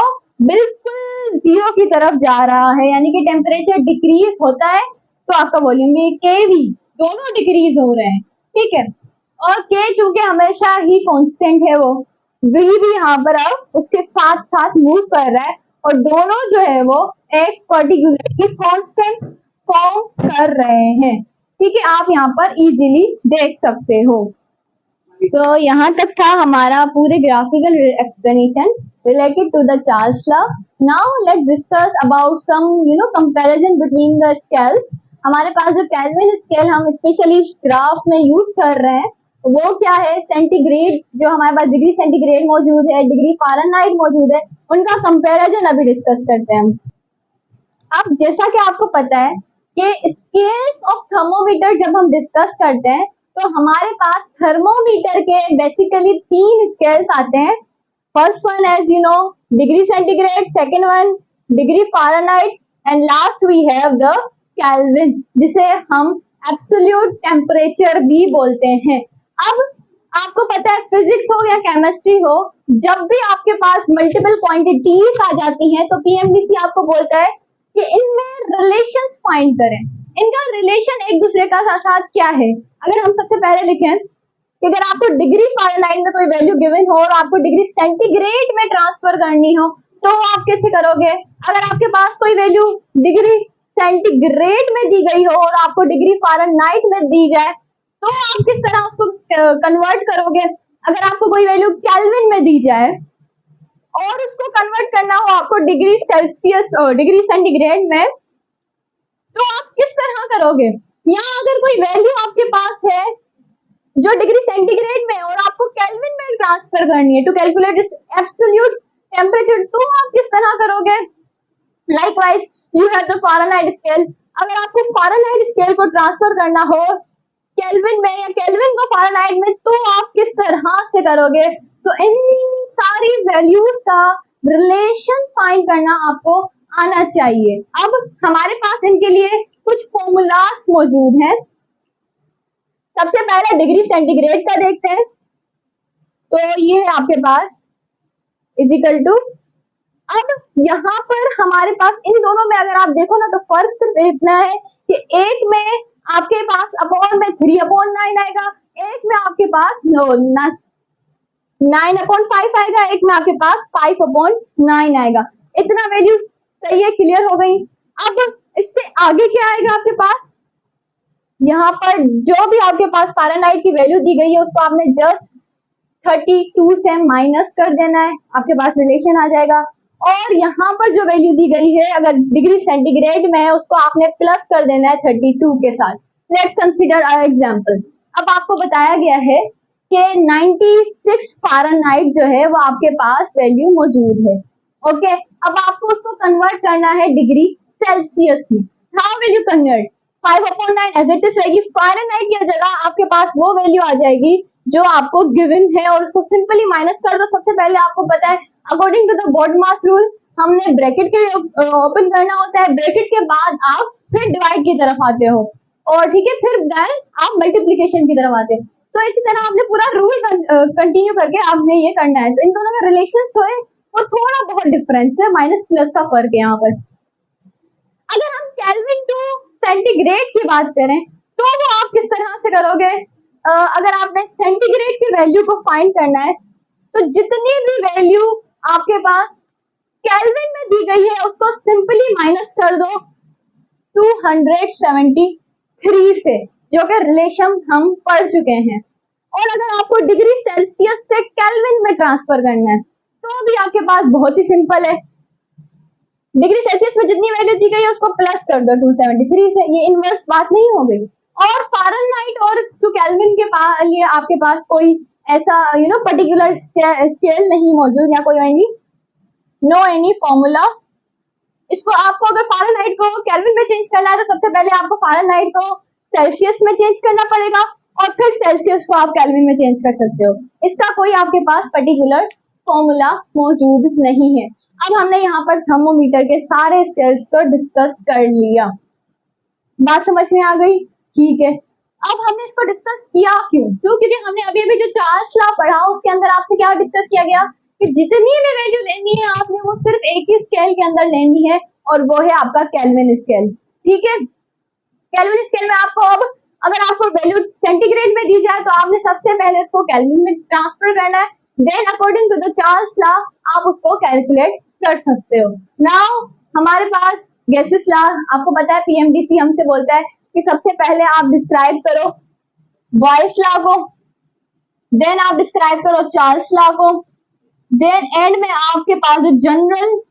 बिल्कुल 0 की तरफ जा रहा है, यानी कि टेम्परेचर डिक्रीज होता है तो आपका वॉल्यूम भी केवी दोनों डिक्रीज हो रहे हैं, ठीक है। और के चूंकि हमेशा ही कांस्टेंट है, वो वी भी यहाँ पर अब उसके साथ साथ मूव कर रहा है और दोनों जो है वो एक पर्टिकुलर कांस्टेंट फॉर्म कर रहे हैं, ठीक है। आप यहाँ पर इजीली देख सकते हो। तो यहाँ तक था हमारा पूरे graphical explanation related to the Charles law. Now let's discuss about some comparison between the scales. हमारे पास जो केल्विन स्केल हम स्पेशली ग्राफ में यूज कर रहे हैं वो क्या है, सेंटीग्रेड, जो हमारे पास डिग्री सेंटीग्रेड मौजूद है, डिग्री फ़ारेनहाइट मौजूद है, उनका कंपैरिजन अभी डिस्कस करते हैं हम। अब जैसा कि आपको पता है कि स्केल्स ऑफ थर्मोमीटर जब हम डिस्कस करते हैं तो हमारे पास थर्मोमीटर के बेसिकली 3 स्केल्स आते हैं। First one as you know degree centigrade, second one degree Fahrenheit and last we have the Kelvin, जिसे हम एब्सोल्यूट टेम्परेचर भी बोलते हैं। अब आपको पता है फिजिक्स हो या केमिस्ट्री हो, जब भी आपके पास मल्टीपल क्वांटिटीज आ जाती हैं तो पीएमडीसी आपको बोलता है कि इनमें रिलेशंस फाइंड करें। इनका रिलेशन एक दूसरे का साथ साथ क्या है? अगर हम सबसे पहले लिखें कि अगर आपको डिग्री फ़ारेनहाइट में कोई वैल्यू गिवन हो और आपको डिग्री सेंटीग्रेड में ट्रांसफर करनी हो तो आप कैसे करोगे? अगर आपके पास कोई वैल्यू डिग्री सेंटीग्रेड में दी गई हो और आपको डिग्री फ़ारेनहाइट में दी जाए तो आप किस तरह उसको कन्वर्ट करोगे? अगर आपको कोई वैल्यू केल्विन में दी जाए और उसको कन्वर्ट करना हो आपको डिग्री सेल्सियस और डिग्री सेंटीग्रेड में तो आप किस तरह करोगे? यहाँ अगर कोई वैल्यू आपके पास है जो डिग्री सेंटीग्रेड में और आपको केल्विन में ट्रांसफर करनी है टू कैलकुलेट एब्सोल्यूट टेम्परेचर तो आप किस तरह करोगे? Likewise you have the Fahrenheit scale. अगर आपको फ़ारेनहाइट स्केल को ट्रांसफर करना हो केल्विन में या केल्विन को फ़ारेनहाइट में तो आप किस तरह से करोगे? तो इन सारी वैल्यूज का रिलेशन फाइंड करना आपको आना चाहिए। अब हमारे पास इनके लिए कुछ फॉर्मूलाज मौजूद हैं। सबसे पहले डिग्री सेंटीग्रेड का देखते हैं। तो ये है आपके पास इजिकल टू, अब यहाँ पर हमारे पास इन दोनों में अगर आप देखो ना तो फर्क सिर्फ इतना है कि एक में आपके पास अपॉन में 3/9 आएगा, एक में आपके पास 9/5 आएगा, एक में आपके पास 5/9 आएगा। इतना वैल्यू सही है, क्लियर हो गई। अब इससे आगे क्या आएगा आपके पास? यहाँ पर जो भी आपके पास फ़ारेनहाइट की वैल्यू दी गई है उसको आपने जस्ट 32 से माइनस कर देना है, आपके पास रिलेशन आ जाएगा। और यहाँ पर जो वैल्यू दी गई है अगर डिग्री सेंटीग्रेड में है उसको आपने प्लस कर देना है 32 के साथ। Let's consider a example. अब आपको बताया गया है कि 96 फ़ारेनहाइट जो है वो आपके पास वैल्यू मौजूद है। ओके, अब आपको उसको कन्वर्ट करना है डिग्री सेल्सियस में। How will you convert? 5/9 as it is रहेगी, फ़ारेनहाइट की जगह आपके पास वो वैल्यू आ जाएगी जो आपको गिवन है और उसको सिंपली माइनस कर दो। सबसे पहले आपको पता है according to the BODMAS rule हमने ब्रैकेट के ओपन करना होता है, ब्रैकेट के बाद आप फिर डिवाइड की तरफ आते हो और ठीक है फिर देन आप मल्टीप्लिकेशन की तरफ आते हो। तो इसी तरह आपने पूरा रूल कंटिन्यू करके आपने ये करना है। तो इन दोनों का रिलेशन जो है वो थोड़ा बहुत डिफरेंस है, माइनस प्लस का फर्क है यहाँ पर। अगर हम केल्विन टू सेंटीग्रेड की बात करें तो वो आप किस तरह से करोगे? अगर आपने सेंटीग्रेड की वैल्यू को फाइंड करना है तो जितनी भी वैल्यू आपके पास केल्विन में दी गई है उसको सिंपली माइनस कर दो 273 से, जो कि रिलेशन हम पढ़ चुके हैं। और अगर आपको डिग्री सेल्सियस से केल्विन में ट्रांसफर करना है तो भी आपके पास बहुत ही सिंपल है, डिग्री सेल्सियस में जितनी वैल्यू दी गई है उसको प्लस कर दो 273 से। ये इनवर्स बात नहीं हो गई। और फ़ारेनहाइट और टू केल्विन के पास ये आपके पास कोई ऐसा पर्टिकुलर स्केल नहीं मौजूद या कोई एनी फॉर्मूला। इसको आपको अगर फ़ारेनहाइट को केल्विन में चेंज करना है तो सबसे पहले आपको फ़ारेनहाइट को सेल्सियस में चेंज करना पड़ेगा और फिर सेल्सियस को आप केल्विन में चेंज कर सकते हो। इसका कोई आपके पास पर्टिकुलर फॉर्मूला मौजूद नहीं है। अब हमने यहाँ पर थर्मोमीटर के सारे स्केल्स को डिस्कस कर लिया, बात समझ में आ गई? ठीक है, अब हमने इसको डिस्कस किया क्यों? क्योंकि हमने अभी अभी जो चार्ल्स लॉ पढ़ा उसके अंदर आपसे क्या डिस्कस किया गया कि जितनी भी वैल्यू लेनी है आपने वो सिर्फ एक ही स्केल के अंदर लेनी है और वो है आपका केल्विन स्केल। ठीक है, केल्विन स्केल में आपको अब अगर आपको वैल्यू सेंटीग्रेड में दी जाए तो आपने सबसे पहले उसको केल्विन में ट्रांसफर करना है, then according to the Charles law आप उसको कैलकुलेट कर सकते हो। नाउ हमारे पास गैसेस लॉ, आपको पता है पीएमडीसी हमसे बोलता है कि सबसे पहले आप डिस्क्राइब करो बॉयल्स लॉ को, देन आप डिस्क्राइब करो चार्ल्स लॉ को, देन एंड में आपके पास जो जनरल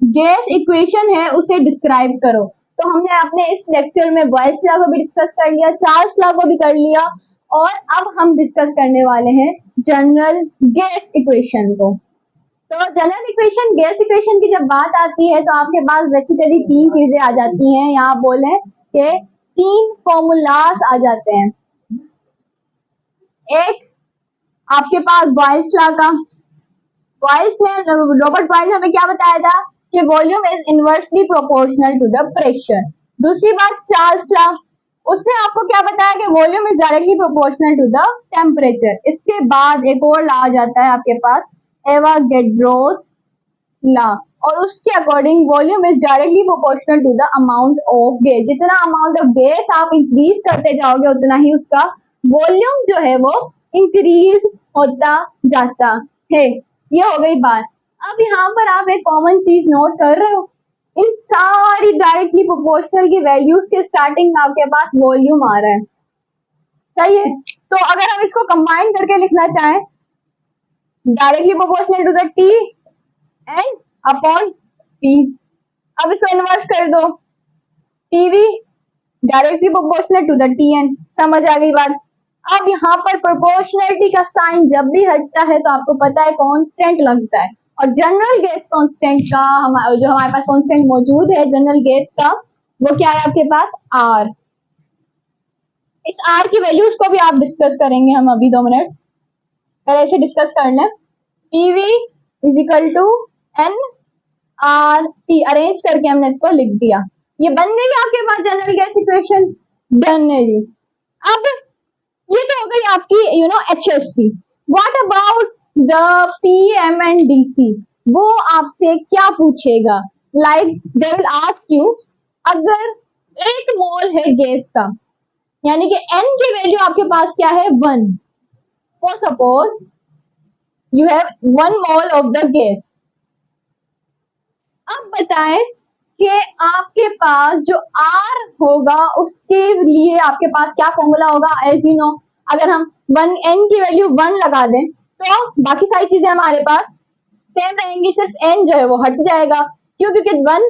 गैस इक्वेशन है उसे डिस्क्राइब करो। तो हमने अपने इस लेक्चर में बॉयल्स लॉ को भी डिस्कस कर लिया, चार्ल्स लॉ को भी कर लिया और अब हम डिस्कस करने वाले हैं जनरल गैस इक्वेशन को। तो जनरल इक्वेशन गैस इक्वेशन की जब बात आती है तो आपके पास बेसिकली तीन चीजें आ जाती हैं, यहाँ बोले कि तीन फॉर्मूलाज आ जाते हैं। एक आपके पास बॉयल्स लॉ का, बॉयल्स ने रॉबर्ट बॉयल हमें क्या बताया था कि volume is inversely proportional to the pressure. दूसरी बात चार्ल्स लॉ, उसने आपको क्या बताया कि volume is directly proportional to the temperature. इसके बाद एक और लॉ आ जाता है आपके पास एवोगैड्रोस लॉ। और उसके according volume is directly proportional to the amount of gas. जितना अमाउंट ऑफ गैस आप इंक्रीज करते जाओगे उतना ही उसका वॉल्यूम जो है वो इंक्रीज होता जाता है। ये हो गई बात। अब यहाँ पर आप एक कॉमन चीज नोट कर रहे हो, इन सारी डायरेक्टली प्रोपोर्शनल की वैल्यूज के स्टार्टिंग में आपके पास वॉल्यूम आ रहा है, सही है। तो अगर हम इसको कंबाइन करके लिखना चाहें, directly proportional to the T N upon T, अब इसको इन्वर्स कर दो, TV directly proportional to the T N. समझ आ गई बात। अब यहाँ पर प्रोपोर्शनलिटी का साइन जब भी हटता है तो आपको पता है कांस्टेंट लगता है, और जनरल गैस कांस्टेंट का जो हमारे पास कांस्टेंट मौजूद है जनरल गैस का, वो क्या है आपके पास आर। इस आर की वैल्यूज को भी आप डिस्कस करेंगे हम अभी 2 मिनट पहले इसे डिस्कस करना है। PV is equal to N R T, arrange करके हमने इसको लिख दिया, ये बन गई आपके पास जनरल गैस इक्वेशन। डन है जी। अब ये तो हो गई आपकी HFC। What about the PM and DC, वो आपसे क्या पूछेगा, like they will ask you, अगर 1 मोल है गैस का, यानी कि N की वैल्यू आपके पास क्या है 1, for suppose you have 1 mole of the gas. अब बताएं कि आपके पास जो R होगा उसके लिए आपके पास क्या फॉर्मूला होगा। एज यू नो, अगर हम N की वैल्यू 1 लगा दें तो बाकी सारी चीजें हमारे पास सेम रहेंगी, सिर्फ N जो है वो हट जाएगा। क्यों? क्योंकि 1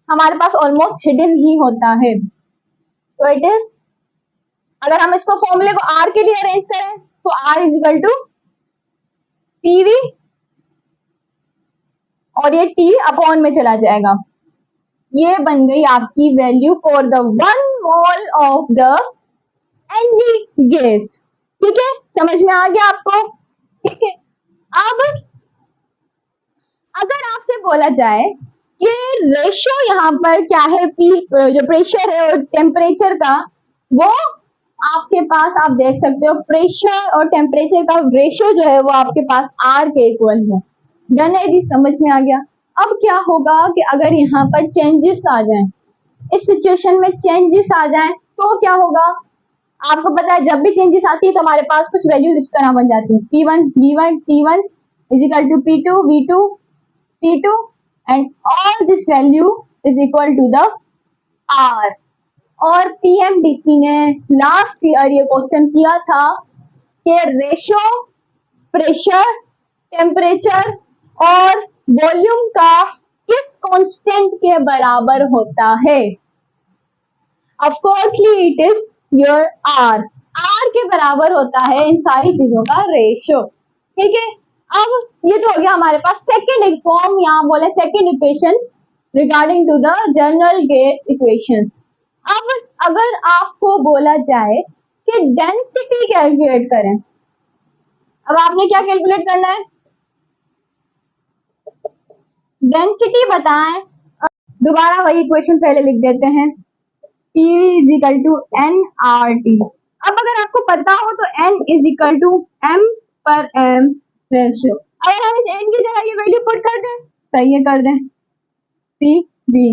हमारे पास ऑलमोस्ट हिडन ही होता है। तो इट इज, अगर हम इसको फॉर्मूले को R के लिए अरेंज करें तो R is equal to PV और ये T अपॉन में चला जाएगा। ये बन गई आपकी value for the 1 mole of the ND gas. ठीक है, समझ में आ गया आपको? ठीक है। अब अगर आपसे बोला जाए कि रेशियो यहाँ पर क्या है, पी जो प्रेशर है और टेम्परेचर का, वो आपके पास आप देख सकते हो प्रेशर और टेम्परेचर का रेशियो जो है वो आपके पास R के इक्वल है। डन है जी, समझ में आ गया। अब क्या होगा कि अगर यहाँ पर चेंजेस आ जाएं, इस सिचुएशन में चेंजेस आ जाएं तो क्या होगा, आपको पता है जब भी चेंजेस आती है तो हमारे पास कुछ वैल्यूज इस तरह बन जाती है, P1 V1 T1 is equal to P2 V2 T2 and all this value is equal to the R। और PMDC ने लास्ट ईयर ये क्वेश्चन किया था कि रेशियो प्रेशर टेम्परेचर और वॉल्यूम का किस कांस्टेंट के बराबर होता है। Of coursely it is your R। R के बराबर होता है इन सारी चीजों का रेशियो। ठीक है, अब ये तो हो गया हमारे पास सेकेंड फॉर्म, यहाँ बोले second equation regarding to the general gas equations. अब अगर आपको बोला जाए कि डेंसिटी कैलकुलेट करें, अब आपने क्या कैलकुलेट करना है, डेंसिटी बताएं। दोबारा वही इक्वेशन पहले लिख देते हैं, P is equal to nRT। अब अगर आपको पता हो तो N is equal to M पर M रेशियो। अगर हम इस N की जगह ये वैल्यू पुट कर दें, सही है कर दें, PV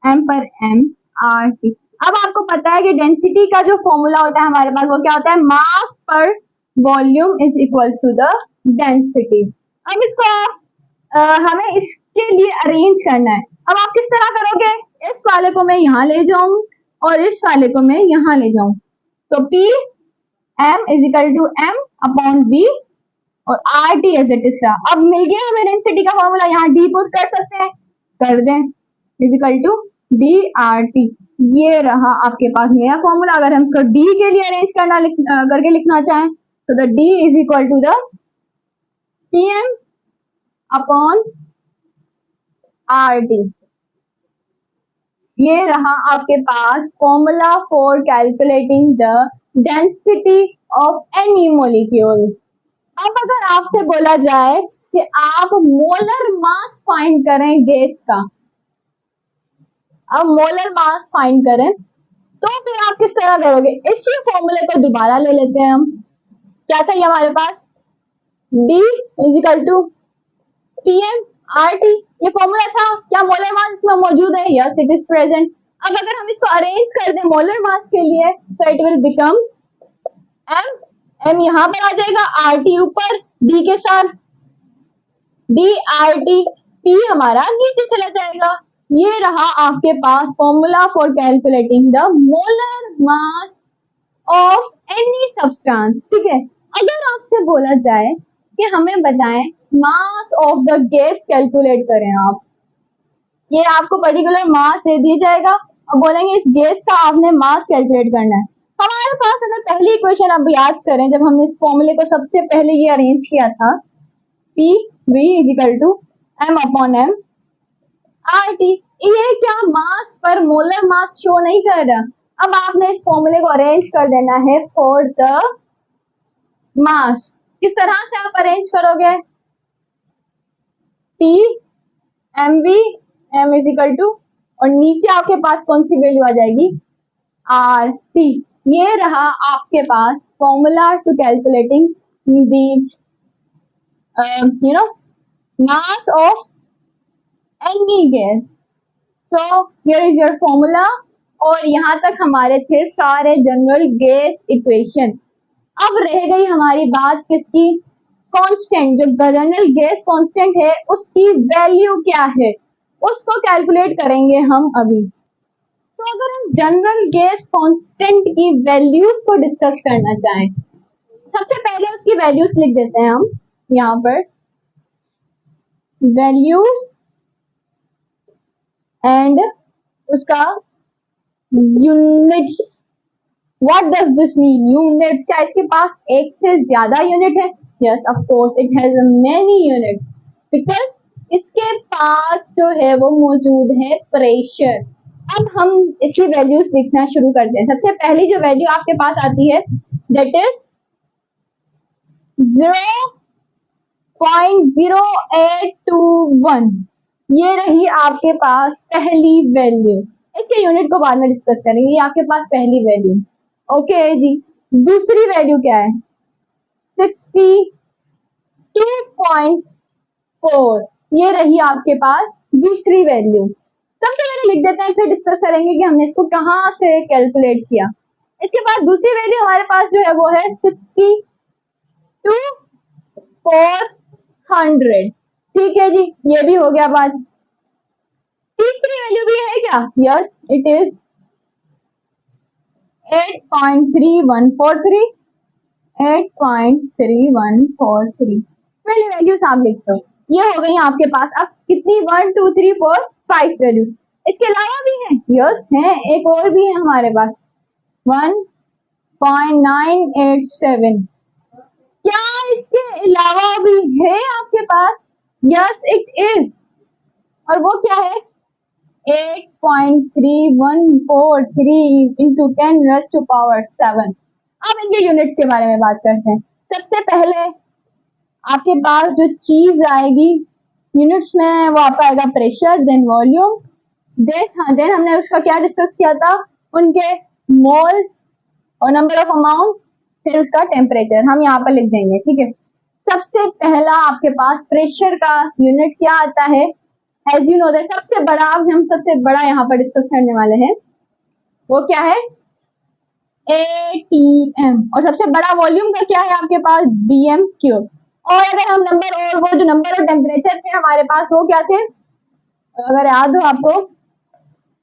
M पर M RT। अब आपको पता है कि डेंसिटी का जो फॉर्मूला होता है हमारे पास वो क्या होता है, मास पर volume is equal to the density. अब इसको आप हमें इसके लिए अरेंज करना है। अब आप किस तरह करोगे, इस वाले को मैं यहाँ ले जाऊं और इस वाले को मैं यहाँ ले जाऊं, तो P M is equal to M upon V और RT एज इट इज। अब मिल गया हमें डेंसिटी का फॉर्मूला, यहाँ D पुट कर सकते हैं, कर दें, इज इक्वल टू DRT। ये रहा आपके पास नया फॉर्मूला। अगर हम इसको D के लिए अरेंज करके लिखना चाहें तो the D is equal to the PM upon RT। ये रहा आपके पास formula for calculating the density of any molecule. अब अगर आपसे बोला जाए कि आप मोलर मास फाइंड करें गैस का, अब मोलर मास फाइंड करें तो फिर आप किस तरह करोगे, इसी फॉर्मूले को दोबारा ले लेते हैं हम। क्या था ये हमारे पास, D is equal to PM RT, ये फॉर्मूला था, क्या मोलर मास इसमें मौजूद है? Yes it is present. अब अगर हम इसको अरेंज कर दें मोलर मास के लिए तो it will become M, M यहाँ पर आ जाएगा, RT ऊपर D के साथ, DRT, T हमारा नीचे चला जाएगा। ये रहा आपके पास formula for calculating the molar mass of any substance. ठीक है, अगर आपसे बोला जाए कि हमें बताएं mass of the gas calculate करें आप, ये आपको पर्टिकुलर मास दे दिया जाएगा और बोलेंगे इस गैस का आपने मास कैलकुलेट करना है। हमारे पास अगर पहली इक्वेशन आप याद करें, जब हमने इस फॉर्मूले को सबसे पहले ये अरेंज किया था, P V is equal to M upon M RT, ये क्या मास पर मोलर मास शो नहीं कर रहा। अब आपने इस फॉर्मूले को अरेंज कर देना है फॉर द मास। किस तरह से आप अरेंज करोगे? P mv m is equal to और नीचे आपके पास कौन सी वैल्यू आ जाएगी? RT। ये रहा आपके पास formula to calculating the mass of any gas. So here is your formula। और यहाँ तक हमारे थे सारे जनरल गैस इक्वेशन। अब रह गई हमारी बात किसकी? कांस्टेंट, जो जनरल गैस कांस्टेंट है उसकी वैल्यू क्या है, उसको कैलकुलेट करेंगे हम अभी। तो अगर हम जनरल गैस कांस्टेंट की वैल्यूज को डिस्कस करना चाहें, सबसे पहले उसकी वैल्यूज लिख देते हैं हम यहाँ पर, वैल्यूज एंड उसका units. What does this mean? Units, क्या इसके पास एक से ज्यादा यूनिट है? Yes of course it has many units, because इसके पास जो है वो मौजूद है प्रेशर। अब हम इसकी वैल्यूज लिखना शुरू करते हैं। सबसे पहली जो वैल्यू आपके पास आती है दैट इज 0.0821। ये रही आपके पास पहली वैल्यू। इसके यूनिट को बाद में डिस्कस करेंगे, ये आपके पास पहली वैल्यू। ओके जी, दूसरी वैल्यू क्या है? 62.4, ये रही आपके पास दूसरी वैल्यू। सबसे पहले लिख देते हैं, फिर डिस्कस करेंगे कि हमने इसको कहाँ से कैलकुलेट किया। इसके बाद दूसरी वैल्यू हमारे पास जो है वो है 62,400। ठीक है जी, ये भी हो गया बात। तीसरी वैल्यू भी है क्या? Yes it is 8.3143। 8.3143 पहली वैल्यू आप लिख दो। ये हो गई आपके पास। अब कितनी? 1 2 3 4 5 वैल्यू। इसके अलावा भी है? यस है, एक और भी है हमारे पास 1.987। क्या इसके अलावा भी है आपके पास? यस इट इज, और वो क्या है? 8.3143 इंटू 10⁻⁷। अब इनके यूनिट्स के बारे में बात करते हैं। सबसे पहले आपके पास जो चीज आएगी यूनिट्स में वो आपका आएगा प्रेशर, देन वॉल्यूम, देन हमने उसका क्या डिस्कस किया था? उनके मोल और नंबर ऑफ अमाउंट, फिर उसका टेम्परेचर हम यहाँ पर लिख देंगे। ठीक है, सबसे पहला आपके पास प्रेशर का यूनिट क्या आता है? एज यू नो दैट सबसे बड़ा, हम सबसे बड़ा यहाँ पर डिस्कस करने वाले हैं, वो क्या है? ATM। और सबसे बड़ा वॉल्यूम का क्या है आपके पास? DM cube. और अगर हम नंबर और वो जो नंबर और टेम्परेचर थे हमारे पास वो क्या थे? अगर याद हो आपको,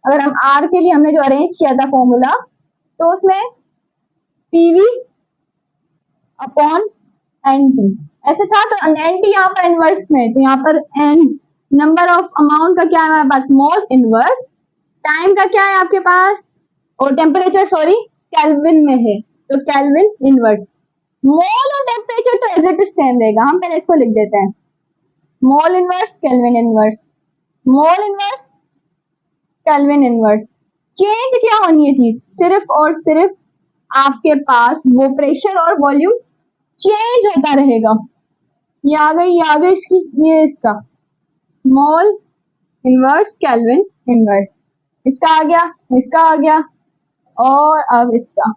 अगर हम R के लिए हमने जो अरेंज किया था फॉर्मूला, तो उसमें PV अपॉन NT ऐसे था। तो NT यहाँ पर इनवर्स में, तो यहाँ पर N नंबर ऑफ अमाउंट का क्या है हमारे पास? Mole inverse. टाइम का क्या है आपके पास? और टेम्परेचर सॉरी केल्विन में है, तो केल्विन इनवर्स। मोल और टेम्परेचर तो एज इट इज सेम रहेगा, हम पहले इसको लिख देते हैं, मोल इनवर्स केल्विन इनवर्स, मोल इनवर्स केल्विन इनवर्स। चेंज क्या होनी है चीज? सिर्फ और सिर्फ आपके पास वो प्रेशर और वॉल्यूम चेंज होता रहेगा। ये आ गई इसकी, ये इसका मोल इनवर्स केल्विन इनवर्स, इसका आ गया, इसका आ गया, और अब इसका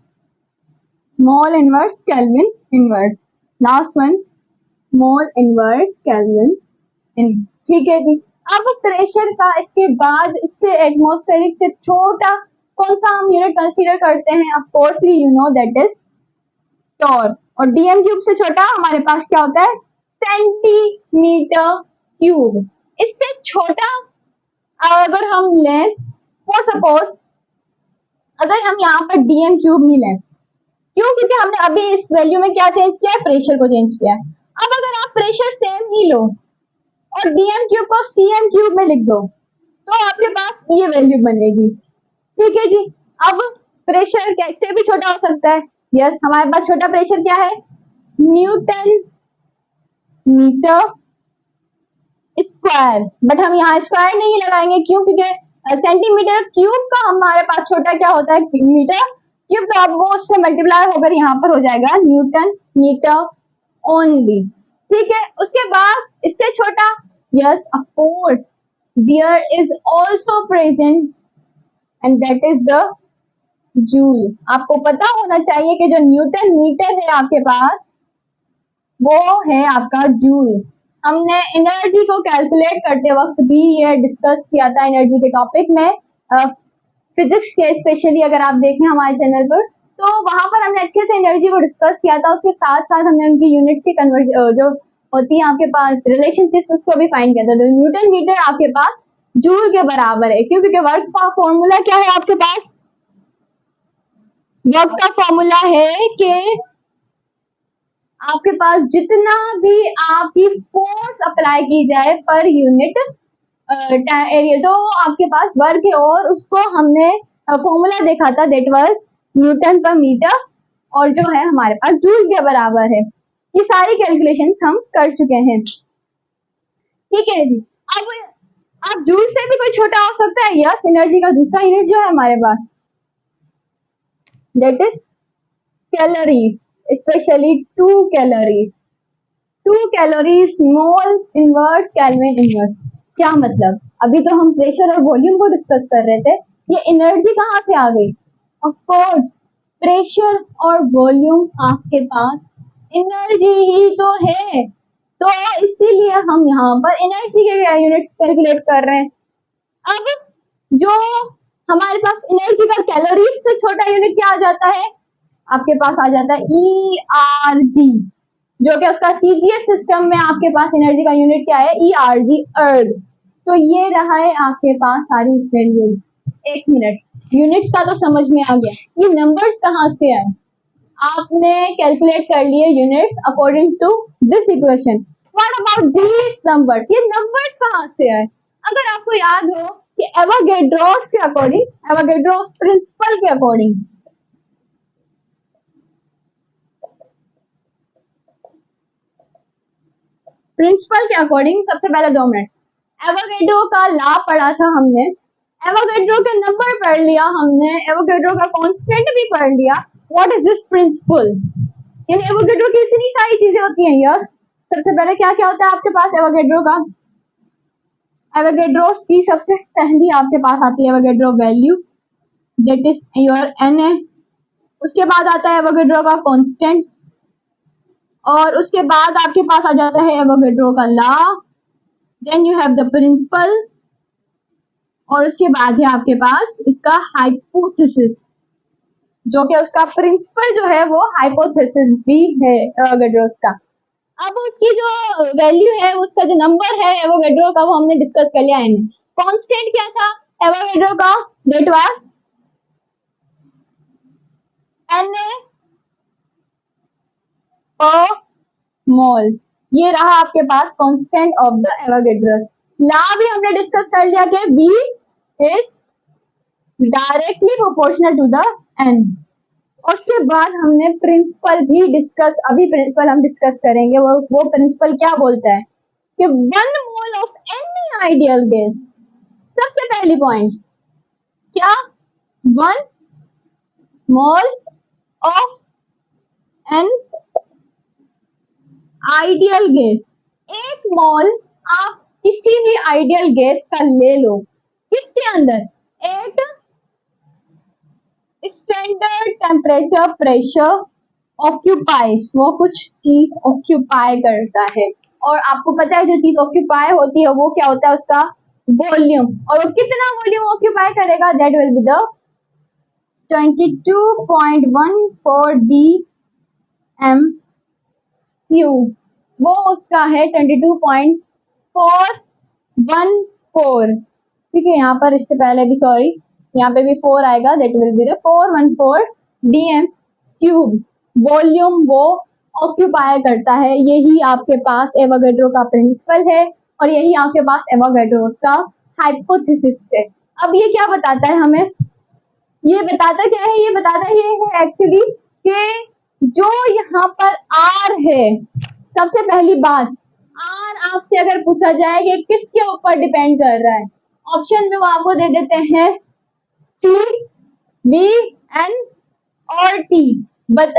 मोल inverse kelvin inverse, last one mole inverse kelvin inverse. ठीक है जी। अब प्रेशर का इसके बाद इससे एटमॉस्फेरिक से छोटा कौन सा हम यूनिट कंसीडर करते हैं? Of course you know that is torr. और डीएम क्यूब से छोटा हमारे पास क्या होता है? Centimetre cube. इससे छोटा अगर हम लें, फॉर सपोज अगर हम यहाँ पर डीएम क्यूब ही लें, क्यों? क्योंकि हमने अभी इस वैल्यू में क्या चेंज किया है? प्रेशर को चेंज किया है। अब अगर आप प्रेशर सेम ही लो और डीएम क्यूब को सीएम क्यूब में लिख दो तो आपके पास ये वैल्यू बनेगी। ठीक है जी। अब प्रेशर कैसे भी छोटा हो सकता है। यस, हमारे पास छोटा प्रेशर क्या है? Newton metre square. बट हम यहाँ स्क्वायर नहीं लगाएंगे, क्यों? क्योंकि सेंटीमीटर क्यूब का हमारे पास छोटा क्या होता है? Metre cube. तो अब वो उससे मल्टीप्लाई होकर यहाँ पर हो जाएगा न्यूटन मीटर ओनली। ठीक है। उसके बाद इससे छोटा, yes of course there is also present and that is the joule. आपको पता होना चाहिए कि जो न्यूटन मीटर है आपके पास वो है आपका जूल। हमने एनर्जी को कैलकुलेट करते वक्त भी ये डिस्कस किया था एनर्जी के टॉपिक में, फिजिक्स के स्पेशली अगर आप देखें हमारे चैनल पर, तो वहां पर हमने अच्छे से एनर्जी को डिस्कस किया था। उसके साथ साथ हमने उनकी यूनिट्स की जो होती है आपके पास रिलेशनशिप, उसको भी फाइंड किया था। तो न्यूटन मीटर आपके पास जूल के बराबर है। क्यों? क्योंकि वर्क का फॉर्मूला क्या है आपके पास? वर्क का फॉर्मूला है कि आपके पास जितना भी आपकी फोर्स अप्लाई की जाए पर यूनिट एरिया, तो आपके पास वर्क है। और उसको हमने फॉर्मूला देखा था, दैट वाज न्यूटन पर मीटर, और जो है हमारे पास जूल के बराबर है। ये सारी कैलकुलेशंस हम कर चुके हैं। ठीक है जी। अब आप जूल से भी कोई छोटा हो सकता है। यस, एनर्जी का दूसरा यूनिट जो है हमारे पास that is calories, specially 2 calories. 2 calories mole inverse kelvin inverse. क्या मतलब? अभी तो हम प्रेशर और वॉल्यूम को डिस्कस कर रहे थे, ये एनर्जी कहाँ से आ गई? ऑफ कोर्स प्रेशर और वॉल्यूम आपके पास एनर्जी ही तो है, तो इसीलिए हम यहाँ पर एनर्जी के यूनिट्स कैलकुलेट कर रहे हैं। अब जो हमारे पास एनर्जी का कैलोरीज से छोटा यूनिट क्या आ जाता है? आपके पास आ जाता है ERG, जो कि उसका सीजीएस सिस्टम में आपके पास एनर्जी का यूनिट क्या है? ERG, अर्ग। तो ये रहा है आपके पास सारी वैल्यूज। एक मिनट, यूनिट्स का तो समझ में आ गया, ये नंबर्स कहाँ से आए? आपने कैलकुलेट कर लिए units according to this equation. What about these numbers? ये नंबर्स कहाँ से आए? अगर आपको याद हो कि एवोगैड्रोस के अकॉर्डिंग, एवोगैड्रोस प्रिंसिपल के अकॉर्डिंग, सबसे पहले 2 मिनट, एवोगैड्रो का लॉ पढ़ा था हमने, एवोगैड्रो के नंबर पढ़ लिया हमने, एवोगैड्रो का कांस्टेंट भी पढ़ लिया। What is this principle? यानी एवोगैड्रो की इतनी सारी चीजें होती हैं। यस, सबसे पहले क्या क्या होता है आपके पास एवोगैड्रो का? एवोगैड्रो की सबसे पहली आपके पास आती है Avogadro value, that is your Na। उसके बाद आता है एवोगैड्रो का कांस्टेंट, और उसके बाद आपके पास आ जाता है एवोगैड्रो का law, then you have the principle, और उसके बाद है आपके पास इसका हाइपोथेसिस, जो कि उसका प्रिंसिपल जो है वो हाइपोथेसिस भी है एवोगैड्रो का। अब उसकी जो वैल्यू है, उसका जो नंबर है एवोगैड्रो का, वो हमने डिस्कस कर लिया है। कांस्टेंट क्या था एवोगैड्रो का? दैट वाज Na पर मोल। ये रहा आपके पास constant of the Avogadro's. Law भी हमने डिस्कस कर लिया कि B is directly proportional to the N। उसके बाद हमने प्रिंसिपल भी डिस्कस, अभी प्रिंसिपल हम डिस्कस करेंगे। वो प्रिंसिपल क्या बोलता है कि 1 mole of any ideal gas, सबसे पहली पॉइंट क्या? 1 mole of an ideal gas. 1 मोल आप किसी भी आइडियल गैस का ले लो, किसके अंदर? At standard temperature pressure occupies, वो कुछ चीज ऑक्यूपाई करता है। और आपको पता है जो चीज ऑक्यूपाई होती है वो क्या होता है, उसका वॉल्यूम, और वो कितना वॉल्यूम ऑक्यूपाई करेगा, that will be the 22.14 dm cube, वो उसका है 22.414। ठीक है, यहाँ पर इससे पहले भी सॉरी, यहाँ पे भी 4 आएगा, that will be the 414 dm cube volume वो ऑक्यूपाई करता है। यही आपके पास एवोगैड्रो का प्रिंसिपल है और यही आपके पास एवोगैड्रो का हाइपोथेसिस है। अब ये क्या बताता है हमें, ये बताता क्या है, ये बताता ये है एक्चुअली कि जो यहाँ पर आर है, सबसे पहली बात, आर आपसे अगर पूछा जाए कि किसके ऊपर डिपेंड कर रहा है, ऑप्शन में वो आपको दे देते हैं टी, वी, एन और टी, बट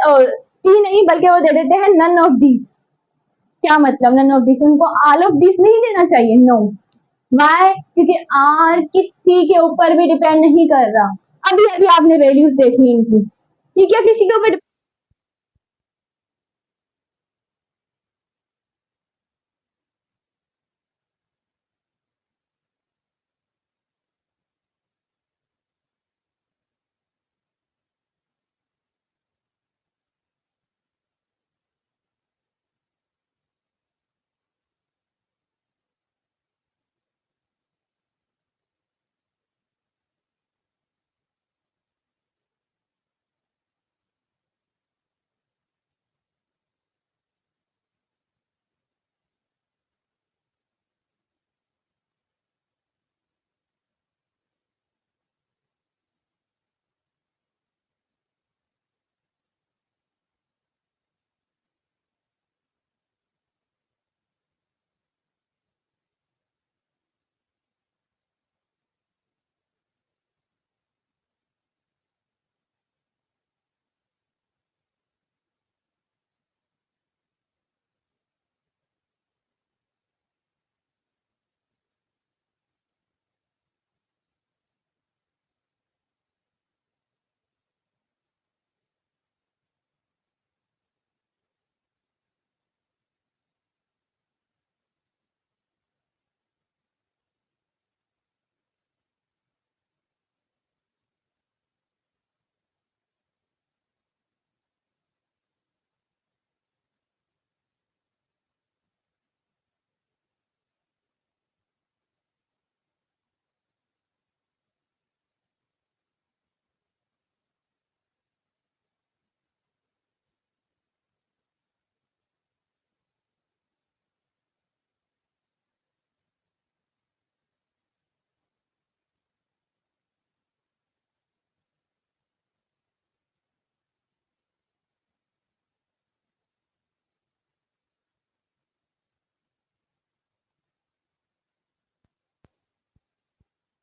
टी नहीं बल्कि वो दे देते हैं नन ऑफ दीज। क्या मतलब नन ऑफ दीज, उनको ऑल ऑफ दीज नहीं देना चाहिए, नो। वाई? क्योंकि आर किसी के ऊपर भी डिपेंड नहीं कर रहा। अभी अभी आपने वैल्यूज देखी इनकी, ये क्या किसी के ऊपर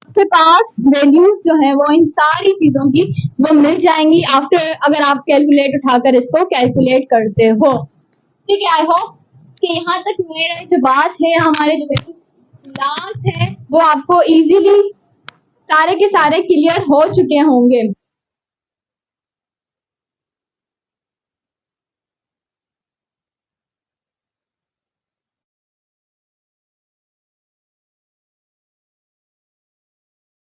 आपके पास वैल्यूज जो है वो इन सारी चीजों की वो मिल जाएंगी आफ्टर, अगर आप कैलकुलेट उठाकर इसको कैलकुलेट करते हो। ठीक है, आई होप कि यहाँ तक मेरा जो बात है, हमारे जो क्लास है वो आपको इजीली सारे के सारे क्लियर हो चुके होंगे।